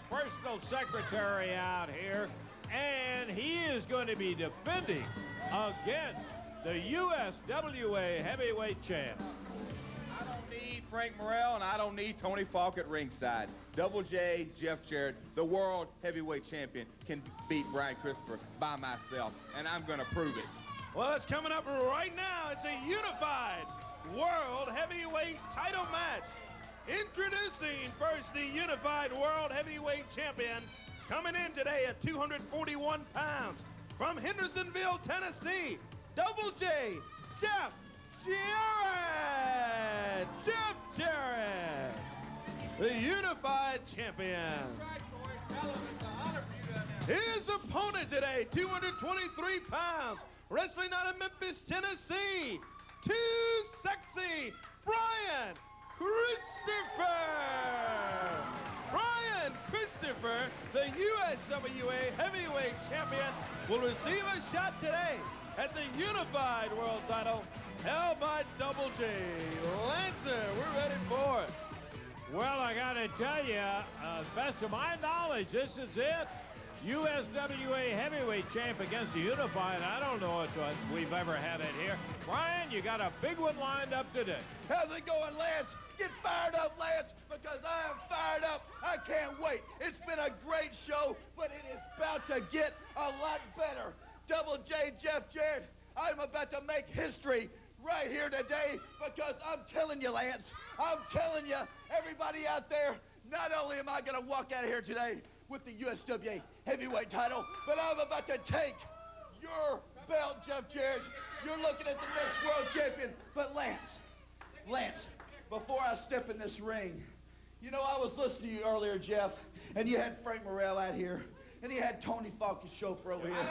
personal secretary out here, and he is going to be defending against the USWA heavyweight champ. I don't need Frank Morrell, and I don't need Tony Falk at ringside. Double J, Jeff Jarrett, the world heavyweight champion, can beat Brian Christopher by myself, and I'm going to prove it. Well, it's coming up right now. It's a unified world heavyweight title match. Introducing first the unified world heavyweight champion, coming in today at 241 pounds from Hendersonville, Tennessee, Double J, Jeff Jarrett. Jeff Jarrett, the unified champion. His opponent today, 223 pounds, wrestling out of Memphis, Tennessee, too sexy, Brian Christopher. Brian Christopher, the USWA heavyweight champion, will receive a shot today at the unified world title held by Double J. Lancer, we're ready for it. Well, I got to tell you, best of my knowledge, this is it. USWA heavyweight champ against the unified. I don't know if we've ever had it here. Brian, you got a big one lined up today. How's it going, Lance? Get fired up, Lance, because I am fired up. I can't wait. It's been a great show, but it is about to get a lot better. Double J, Jeff Jarrett, I'm about to make history right here today, because I'm telling you, Lance, I'm telling you, everybody out there, not only am I going to walk out of here today with the USWA heavyweight title, but I'm about to take your belt, Jeff Jarrett. You're looking at the next world champion. But Lance, before I step in this ring, you know, I was listening to you earlier, Jeff, and you had Frank Morrell out here, and he had Tony Falk, his chauffeur, over here.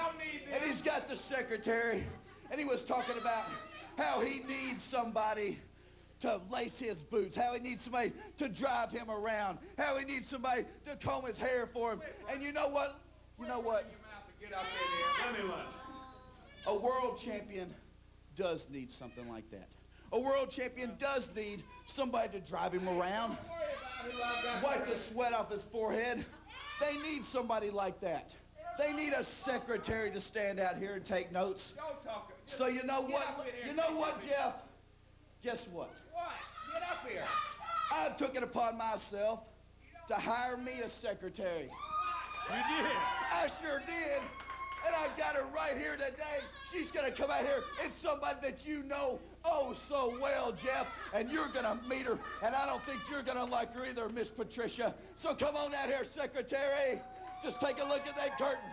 And he's got the secretary, and he was talking about how he needs somebody to lace his boots, how he needs somebody to drive him around, how he needs somebody to comb his hair for him. And you know what? A world champion does need something like that. A world champion does need somebody to drive him around, wipe the sweat off his forehead. They need somebody like that. They need a secretary to stand out here and take notes. So you know what? You know what, Jeff? Guess what? What? Get up here. I took it upon myself to hire me a secretary. You did? I sure did. And I got her right here today. She's going to come out here. It's somebody that you know oh so well, Jeff. And you're going to meet her. And I don't think you're going to like her either, Miss Patricia. So come on out here, secretary. Just take a look at that curtain.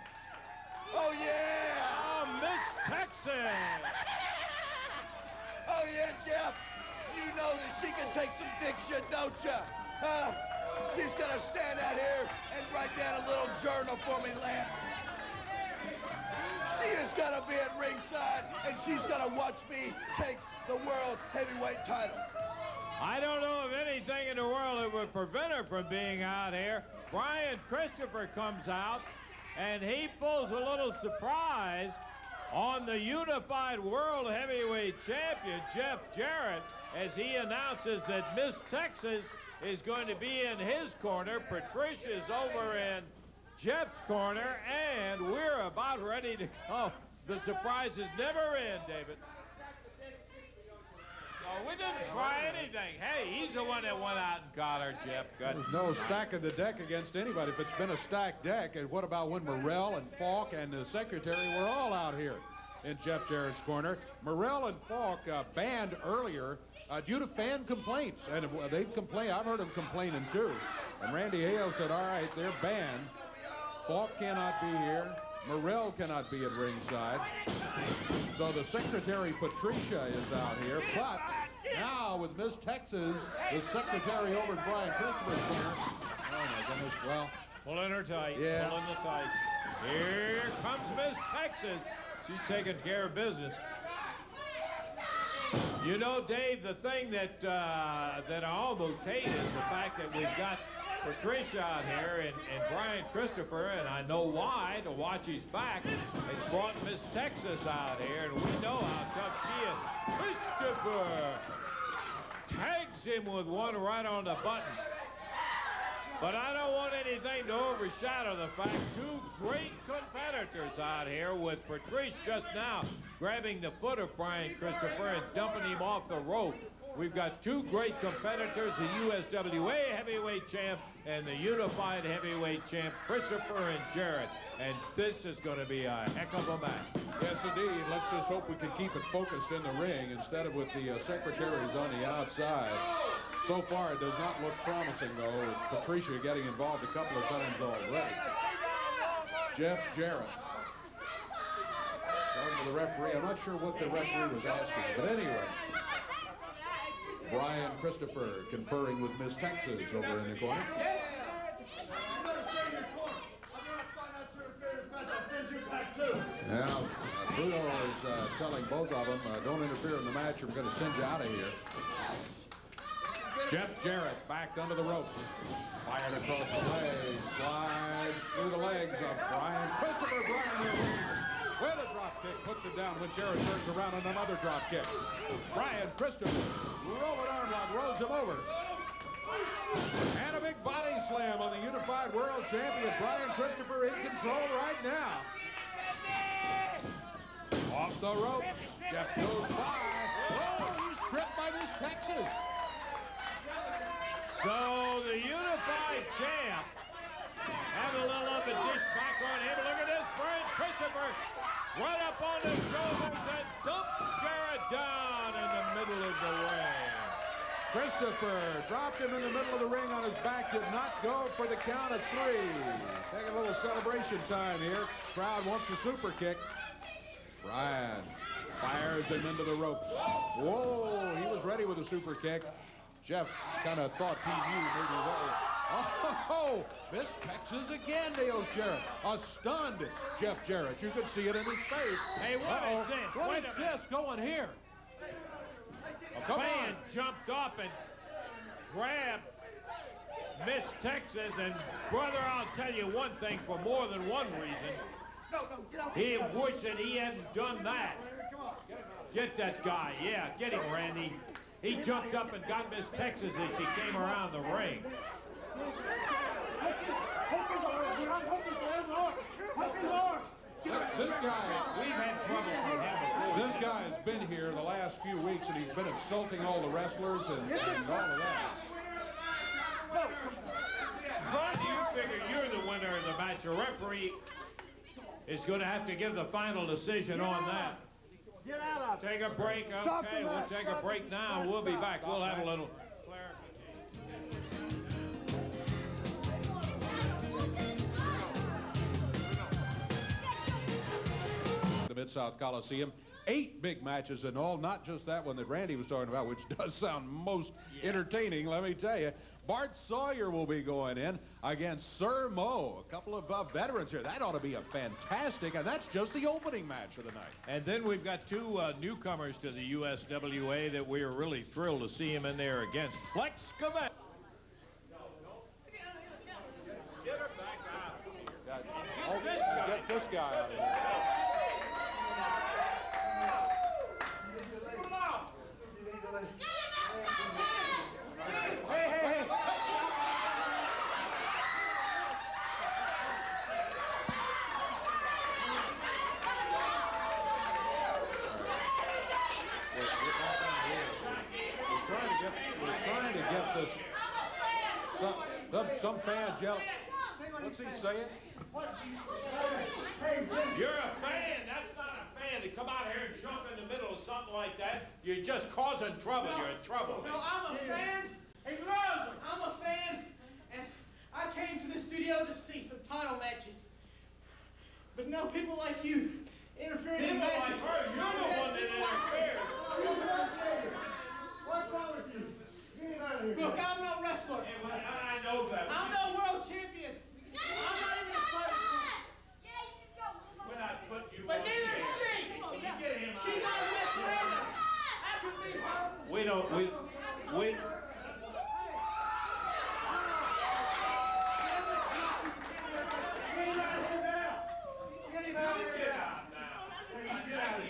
Oh, yeah. Oh, Miss Texas. Oh, yeah, Jeff. You know that she can take some diction, don't you? She's going to stand out here and write down a little journal for me, Lance. She is going to be at ringside, and she's going to watch me take the world heavyweight title. I don't know of anything in the world that would prevent her from being out here. Brian Christopher comes out, and he pulls a little surprise on the unified world heavyweight champion, Jeff Jarrett, as he announces that Miss Texas is going to be in his corner. Patricia's over in Jeff's corner, and we're about ready to go. The surprises never end, David. Oh, we didn't try anything. Hey, he's the one that went out and got her, Jeff. Good. There's no stack of the deck against anybody. If it's been a stacked deck, and what about when Morrell and Falk and the secretary were all out here in Jeff Jarrett's corner? Morrell and Falk banned earlier due to fan complaints, and they've complained. I've heard them complaining too. And Randy Hale said, all right, they're banned. Falk cannot be here. Morrell cannot be at ringside. So the secretary, Patricia, is out here. But now with Miss Texas, the secretary over at Brian Christopher's corner. Oh, my goodness. Well, pulling her tight. Yeah. Pulling the tights. Here comes Miss Texas. She's taking care of business. You know, Dave, the thing that I almost hate is the fact that we've got Patricia out here and Brian Christopher, and I know why, to watch his back. They brought Miss Texas out here, and we know how tough she is. Christopher tags him with one right on the button. But I don't want anything to overshadow the fact two great competitors out here, with Patrice just now grabbing the foot of Brian Christopher and dumping him off the rope. We've got two great competitors, the USWA heavyweight champ and the unified heavyweight champ, Christopher and Jarrett. And this is going to be a heck of a match. Yes, indeed. Let's just hope we can keep it focused in the ring instead of with the secretaries on the outside. So far, it does not look promising, though, with Patricia getting involved a couple of times already. Jeff Jarrett. Talking to the referee. I'm not sure what the referee was asking, but anyway. Brian Christopher conferring with Miss Texas over in the corner. Now, Bruno is telling both of them, don't interfere in the match, or we're going to send you out of here. Jeff Jarrett backed under the ropes. Fired across the legs. Slides through the legs of Brian Christopher. Brian with a drop kick, puts it down when Jarrett turns around on another drop kick. Brian Christopher, rolling arm lock, rolls him over. And a big body slam on the unified world champion, Brian Christopher, in control right now. Off the ropes, Jeff goes by. Oh, he's tripped by Miss Texas. So the unified champ have a little of the dish back on him. Look at this, Brian Christopher right up on the shoulders and dumps Jarrett down in the middle of the ring. Christopher dropped him in the middle of the ring on his back, did not go for the count of 3. Taking a little celebration time here. Crowd wants a super kick. Brian fires him into the ropes. Whoa, he was ready with a super kick. Jeff kind of thought he knew maybe what. Oh, Miss Texas again nails Jarrett. A stunned Jeff Jarrett. You could see it in his face. Hey, what is this? What is this going here? A fan jumped up and grabbed Miss Texas, and brother, I'll tell you one thing for more than one reason. He wished that he hadn't done that. Get that guy. Yeah, get him, Randy. He jumped up and got Miss Texas as she came around the ring. This guy, we've had trouble with him before. This guy has been here the last few weeks, and he's been insulting all the wrestlers and all of that. Ron, you figure you're the winner of the match. A referee is going to have to give the final decision on that. Get out of it. Take a break. Okay, we'll take a break now. We'll be back. We'll have a little the Mid-South Coliseum. 8 big matches in all, not just that one that Randy was talking about, which does sound most entertaining, let me tell you. Bart Sawyer will be going in against Sir Mo, a couple of veterans here. That ought to be a fantastic, and that's just the opening match of the night. And then we've got 2 newcomers to the USWA that we are really thrilled to see him in there against. Flex Cavett. Get her back out. Get this guy out of here. We're trying to get this. Some fans yell. What's he saying? You're a fan. That's not a fan. To come out here and jump in the middle of something like that, you're just causing trouble. You're in trouble. No, I'm a fan. Hey, loser! I'm a fan, and I came to the studio to see some title matches. But no, people like you interfering in matches. Like her, you're the one that interfered. What's wrong with you? Get him out of here. Look, I'm no wrestler. Hey, well, I know that. I'm no world champion. I'm not even a fighter. We're not putting you But on neither the is air. she. Get him out. She's not a wrestler either. I could be her. We don't. We.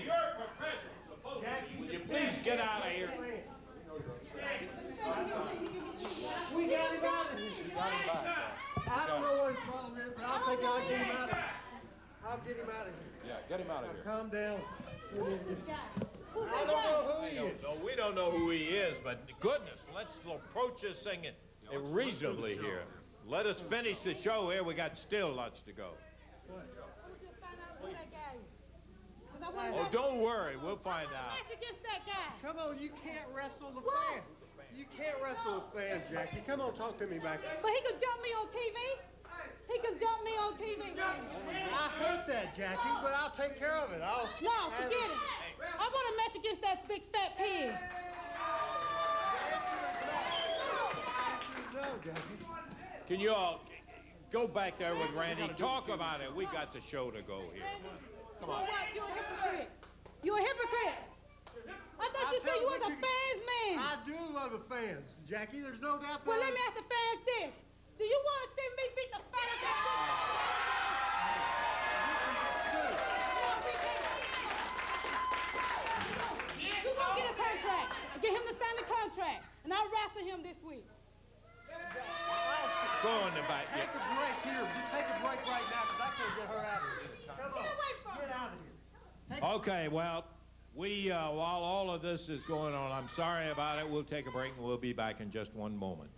You're a professional, supposed to be. Will you please get out of here? We got him out of here. Got him back. Jackie, I'll get him out of here. I'll get him out of here. Yeah, get him out of here. Calm down. Who's this guy? Who's I that don't guy? know who he is. No, we don't know who he is, but goodness, let's approach this thing reasonably here. Let us finish the show here. We got still lots to go. We'll just find out who that guy is. 'Cause I want to Oh, don't worry. We'll find out. match against that guy. Come on, you can't wrestle the What? fans. You can't wrestle the fans, Jackie. Come on, talk to me back there. But he could jump me on TV. He could jump me on TV. I hate that, Jackie, but I'll take care of it. No, forget it. I want a match against that big fat pig. No, Jackie. Can you all go back there with Randy? Talk about it. We got the show to go here. Come on. You're a hypocrite. You're a hypocrite. I thought you said you was a fans man. I do love the fans, Jackie. There's no doubt that. Well, let me ask the fans this. Do you want to see me beat the fat out You're going to get a contract. Get him to sign the contract. And I'll wrestle him this week. Go on the back. Take a break here. Just take a break right now, because I can't get her out of here. Come on. Get out of here. Okay, well, while all of this is going on, I'm sorry about it. We'll take a break, and we'll be back in just one moment.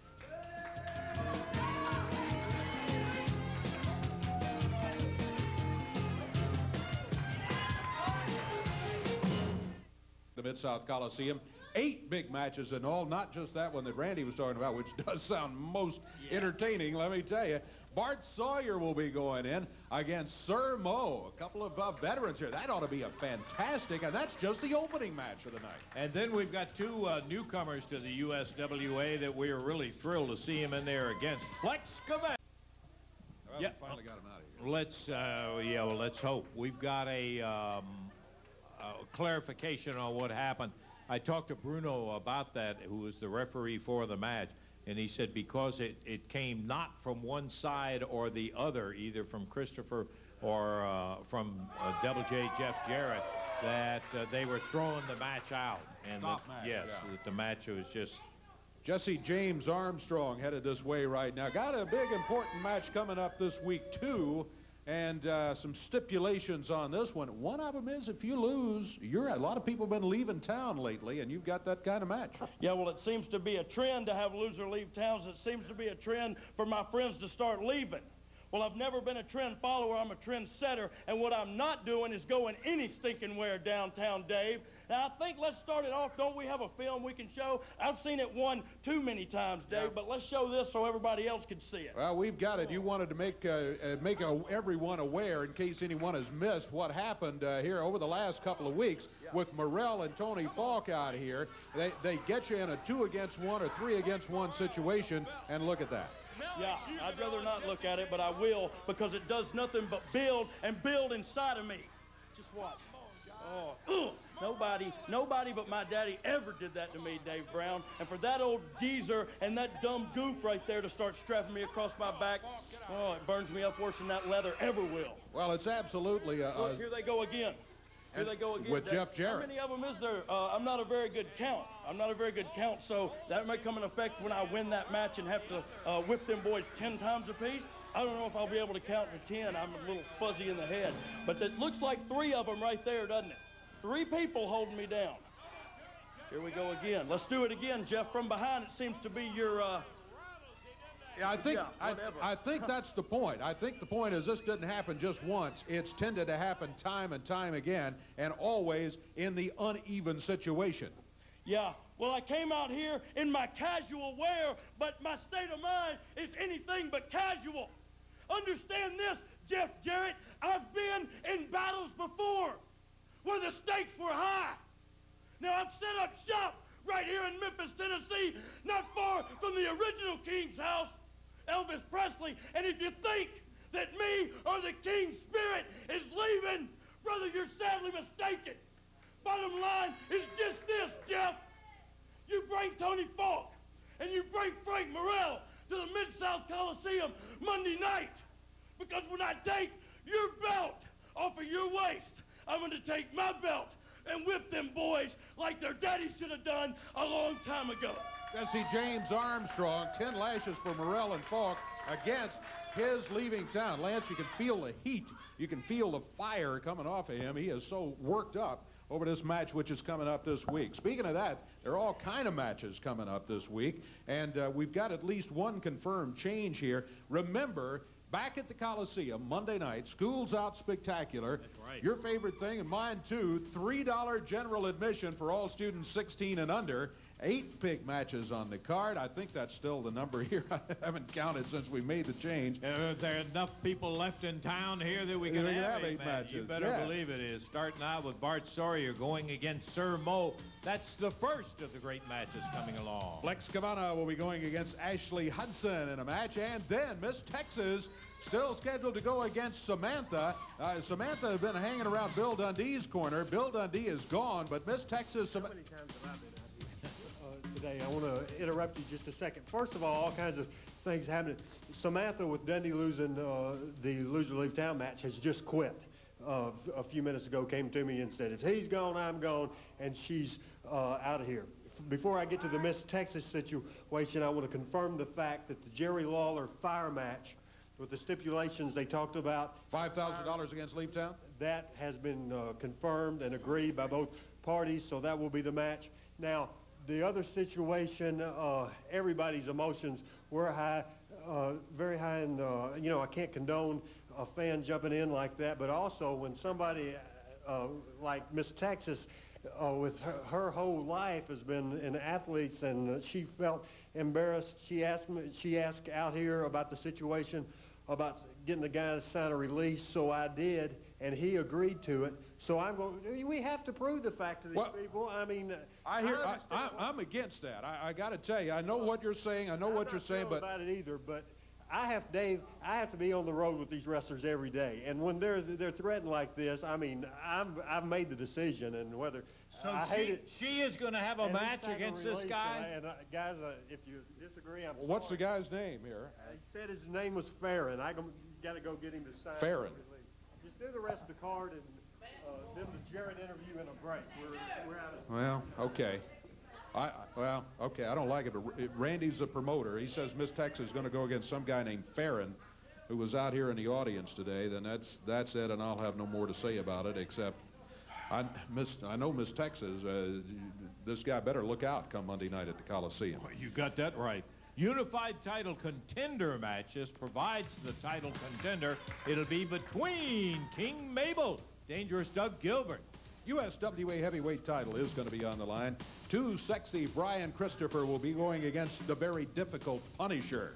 The Mid-South Coliseum. 8 big matches in all, not just that one that Randy was talking about, which does sound most entertaining, let me tell you. Bart Sawyer will be going in against Sir Mo, a couple of veterans here. That ought to be a fantastic, and that's just the opening match of the night. And then we've got 2 newcomers to the USWA that we are really thrilled to see him in there against. Flex Cavett. Well, Yeah. we finally got him out of here. Let's hope. We've got a clarification on what happened. I talked to Bruno about that, who was the referee for the match, and he said because it came not from one side or the other, either from Christopher or from Double J Jeff Jarrett, that they were throwing the match out. And Stop match, yes, yeah. that the match was just... Jesse James Armstrong headed this way right now. Got a big important match coming up this week, too. And some stipulations on this one. One of them is if you lose, a lot of people have been leaving town lately, and you've got that kind of match. Yeah, well, it seems to be a trend to have loser leave towns. It seems to be a trend for my friends to start leaving. Well, I've never been a trend follower. I'm a trend setter. And what I'm not doing is going any stinking where downtown, Dave. Now, I think let's start it off. Don't we have a film we can show? I've seen it one too many times, Dave, Yeah. but let's show this so everybody else can see it. Well, we've got it. You wanted to make everyone aware, in case anyone has missed, what happened here over the last couple of weeks with Morrell and Tony Falk out here. They get you in a 2-against-1 or 3-against-1 situation, and look at that. Yeah, I'd rather not look at it, but I will, because it does nothing but build and build inside of me. Just watch. Oh, nobody but my daddy ever did that to me, Dave Brown. And for that old geezer and that dumb goof right there to start strapping me across my back, oh, it burns me up worse than that leather ever will. Well, it's absolutely Look, here they go again. Here they go again. with Jeff Jarrett. How many of them is there? I'm not a very good count. So that may come in effect when I win that match and have to whip them boys 10 times apiece. I don't know if I'll be able to count to 10. I'm a little fuzzy in the head. But it looks like 3 of them right there, doesn't it? 3 people holding me down. Here we go again. Let's do it again, Jeff. From behind, it seems to be your... Yeah, whatever. I think that's the point. I think the point is this didn't happen just once. It's tended to happen time and time again, and always in the uneven situation. Yeah, well, I came out here in my casual wear, but my state of mind is anything but casual. Understand this, Jeff Jarrett, I've been in battles before where the stakes were high. Now, I've set up shop right here in Memphis, Tennessee, not far from the original King's house, Elvis Presley, and if you think that me or the King Spirit is leaving, brother, you're sadly mistaken. Bottom line is just this, Jeff. You bring Tony Falk and you bring Frank Morrell to the Mid-South Coliseum Monday night, because when I take your belt off of your waist, I'm going to take my belt and whip them boys like their daddy should have done a long time ago. Jesse James Armstrong, 10 lashes for Morrell and Falk against his leaving town. Lance, you can feel the heat. You can feel the fire coming off of him. He is so worked up over this match, which is coming up this week. Speaking of that, there are all kind of matches coming up this week, and we've got at least one confirmed change here. Remember, back at the Coliseum, Monday night, School's Out Spectacular. That's right. Your favorite thing, and mine too, $3 general admission for all students 16 and under. 8 big matches on the card. I think that's still the number here. I haven't counted since we made the change. There are enough people left in town here that we can have 8 matches. You better believe it is. Starting out with Bart Sawyer going against Sir Mo. That's the first of the great matches coming along. Flex Cavana will be going against Ashley Hudson in a match. And then Miss Texas still scheduled to go against Samantha. Samantha has been hanging around Bill Dundee's corner. Bill Dundee is gone, but Miss Texas... How many times have I been out here today? I want to interrupt you just a second. First of all kinds of things happening. Samantha, with Dundee losing the loser leave town match, has just quit. A few minutes ago came to me and said, if he's gone, I'm gone, and she's out of here. Before I get to the Miss Texas situation, I want to confirm the fact that the Jerry Lawler fire match, with the stipulations they talked about, $5,000 against Leave Town? That has been confirmed and agreed by both parties, so that will be the match. Now, the other situation, everybody's emotions were high, very high, and you know, I can't condone a fan jumping in like that, but also when somebody like Miss Texas, with her whole life has been in athletes, and she felt embarrassed. She asked out here about the situation, about getting the guy to sign a release, so I did, and he agreed to it. So I'm going. We have to prove the fact to these people. I mean, I'm against that. I got to tell you, I know what you're saying. I know what you're saying, but about it either. But Dave, I have to be on the road with these wrestlers every day, and when they're threatened like this, I mean, I've made the decision, and whether so I hate it. She is going to have a match against this guy. Guys, if you disagree, I'm sorry. What's the guy's name here? He said his name was Farron. I got to go get him to sign. Farron. Just do the rest of the card and then the Jarrett interview in a break. We're out of. Well, okay. Well, okay, I don't like it. Randy's the promoter. He says Miss Texas is going to go against some guy named Farron, who was out here in the audience today. Then that's it, and I'll have no more to say about it, except I know Miss Texas. This guy better look out come Monday night at the Coliseum. Well, you got that right. Unified title contender matches provides the title contender. It'll be between King Mabel, Dangerous Doug Gilbert. USWA heavyweight title is going to be on the line. Too Sexy Brian Christopher will be going against the very difficult Punisher.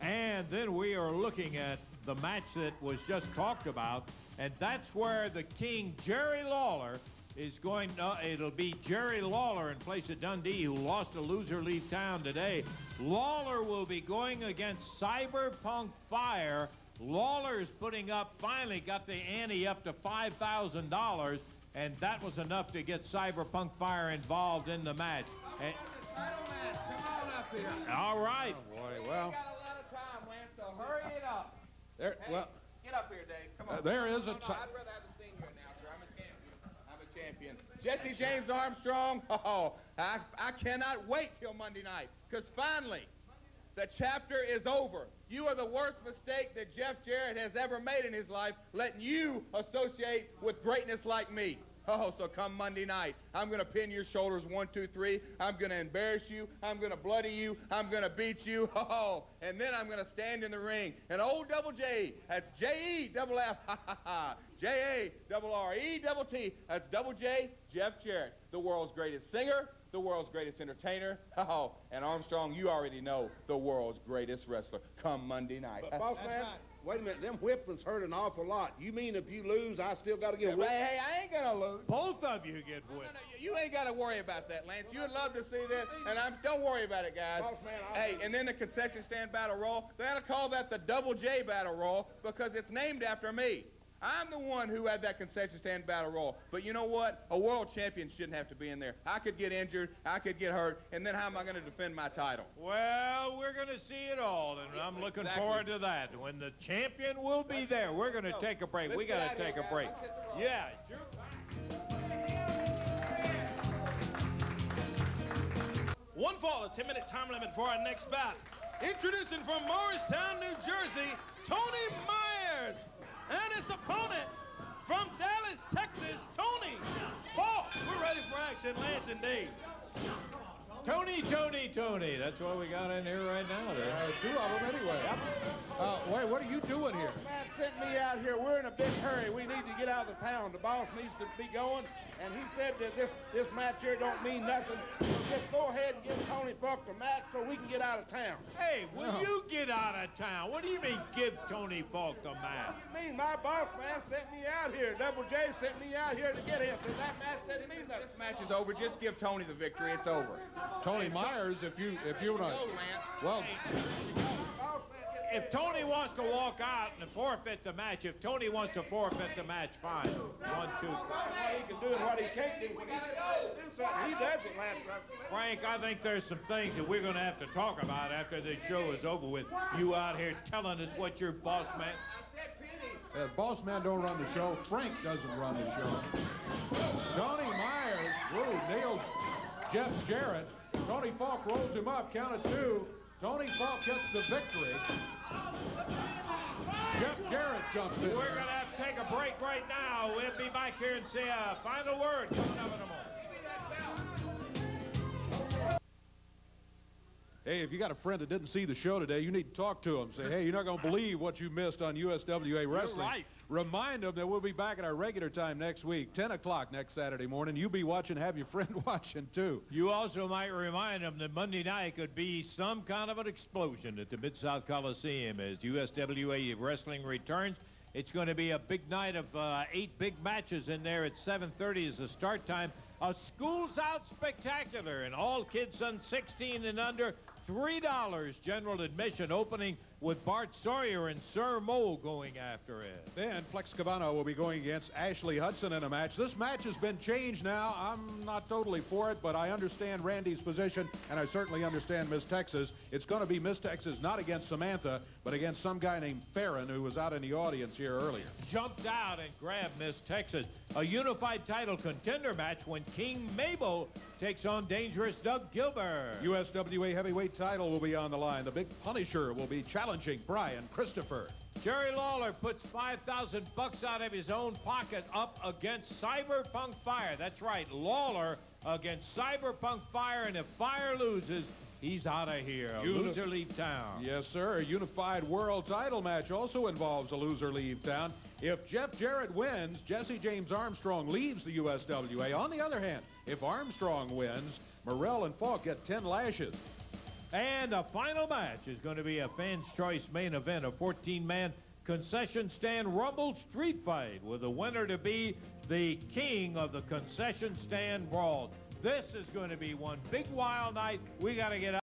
And then we are looking at the match that was just talked about, and that's where the King Jerry Lawler is going. It'll be Jerry Lawler in place of Dundee, who lost a loser leave town today. Lawler will be going against Cyberpunk Fire. Lawler's putting up, finally got the ante up to $5,000, and that was enough to get Cyberpunk Fire involved in the match. And, Come on up here. all right. Oh boy, well. We got a lot of time, Lance, so hurry it up. There, Hey, well, get up here, Dave. Come on. there is a I'd time. rather have a senior announcer. I'm a champion. I'm a champion. Jesse James Armstrong, I cannot wait till Monday night, because finally, the chapter is over. You are the worst mistake that Jeff Jarrett has ever made in his life, letting you associate with greatness like me. So come Monday night, I'm going to pin your shoulders 1, 2, 3. I'm going to embarrass you. I'm going to bloody you. I'm going to beat you. And then I'm going to stand in the ring. And old Double J, that's J-E-double-F, J-A-R-R-E-double-T, that's Double J, Jeff Jarrett, the world's greatest singer, the world's greatest entertainer. And Armstrong, you already know, the world's greatest wrestler. Come Monday night. But, boss man, wait a minute. Them whippings hurt an awful lot. You mean if you lose, I still got to get whipped? Hey, I ain't going to lose. Both of you get whipped. No, you ain't got to worry about that, Lance. You would love to see that, and don't worry about it, guys. Boss man, Hey, and then the concession stand battle royal, they ought to call that the Double J battle royal because it's named after me. I'm the one who had that concession stand battle royal. But you know what? A world champion shouldn't have to be in there. I could get injured, I could get hurt, and then how am I going to defend my title? Well, we're going to see it all, and I'm looking forward to that. When the champion will be there, we're going to take a break. We got to take a break. Yeah, it's your One fall, a 10-minute time limit for our next bout. Introducing from Morristown, New Jersey, Tony Myers. And his opponent from Dallas, Texas, Tony Falk. We're ready for action, Lance and Dave. Tony. That's what we got in here right now. Two of them anyway. Wait, what are you doing here? The man sent me out here. We're in a big hurry. We need to get out of the town. The boss needs to be going, and he said that this match here don't mean nothing. So just go ahead and give Tony Falk the match so we can get out of town. Hey, will you get out of town? What do you mean give Tony Falk the match? What do you mean? My boss man sent me out here. Double J sent me out here to get him. So that match doesn't mean nothing. This match is over. Just give Tony the victory. It's over. Tony Myers, if you want to. Well, if Tony wants to walk out and forfeit the match, if Tony wants to forfeit the match, fine. 1, 2. What he can do and what he can't do. When he do something, he does it, Lance. Frank, I think there's some things that we're going to have to talk about after this show is over with. You out here telling us what your boss man. Boss man don't run the show. Frank doesn't run the show. Tony Myers, nails Jeff Jarrett. Tony Falk rolls him up, count of 2. Tony Falk gets the victory. Jeff Jarrett jumps in. We're going to have to take a break right now. We'll be back here and say a final word coming up in a moment. Hey, if you got a friend that didn't see the show today, you need to talk to him. Say, hey, you're not going to believe what you missed on USWA Wrestling. You're right. Remind them that we'll be back at our regular time next week, 10 o'clock next Saturday morning. You be watching, have your friend watching, too. You also might remind them that Monday night could be some kind of an explosion at the Mid-South Coliseum as USWA Wrestling returns. It's going to be a big night of 8 big matches in there at 7:30 is the start time. A Schools Out Spectacular, and all kids on 16 and under, $3 general admission, opening with Bart Sawyer and Sir Mo going after it. Then Flex Cavano will be going against Ashley Hudson in a match. This match has been changed now. I'm not totally for it, but I understand Randy's position, and I certainly understand Miss Texas. It's going to be Miss Texas, not against Samantha, but against some guy named Farron, who was out in the audience here earlier. Jumped out and grabbed Miss Texas. A unified title contender match when King Mabel takes on Dangerous Doug Gilbert. USWA heavyweight title will be on the line. The Big Punisher will be challenging Brian Christopher. Jerry Lawler puts $5,000 out of his own pocket up against Cyberpunk Fire. That's right, Lawler against Cyberpunk Fire, and if Fire loses, he's out of here. A loser leave town. Yes, sir. A unified world title match also involves a loser leave town. If Jeff Jarrett wins, Jesse James Armstrong leaves the USWA. On the other hand, if Armstrong wins, Morrell and Falk get 10 lashes. And a final match is going to be a Fans' Choice main event, a 14-man concession stand Rumble street fight, with the winner to be the king of the concession stand brawl. This is going to be one big wild night. We got to get out.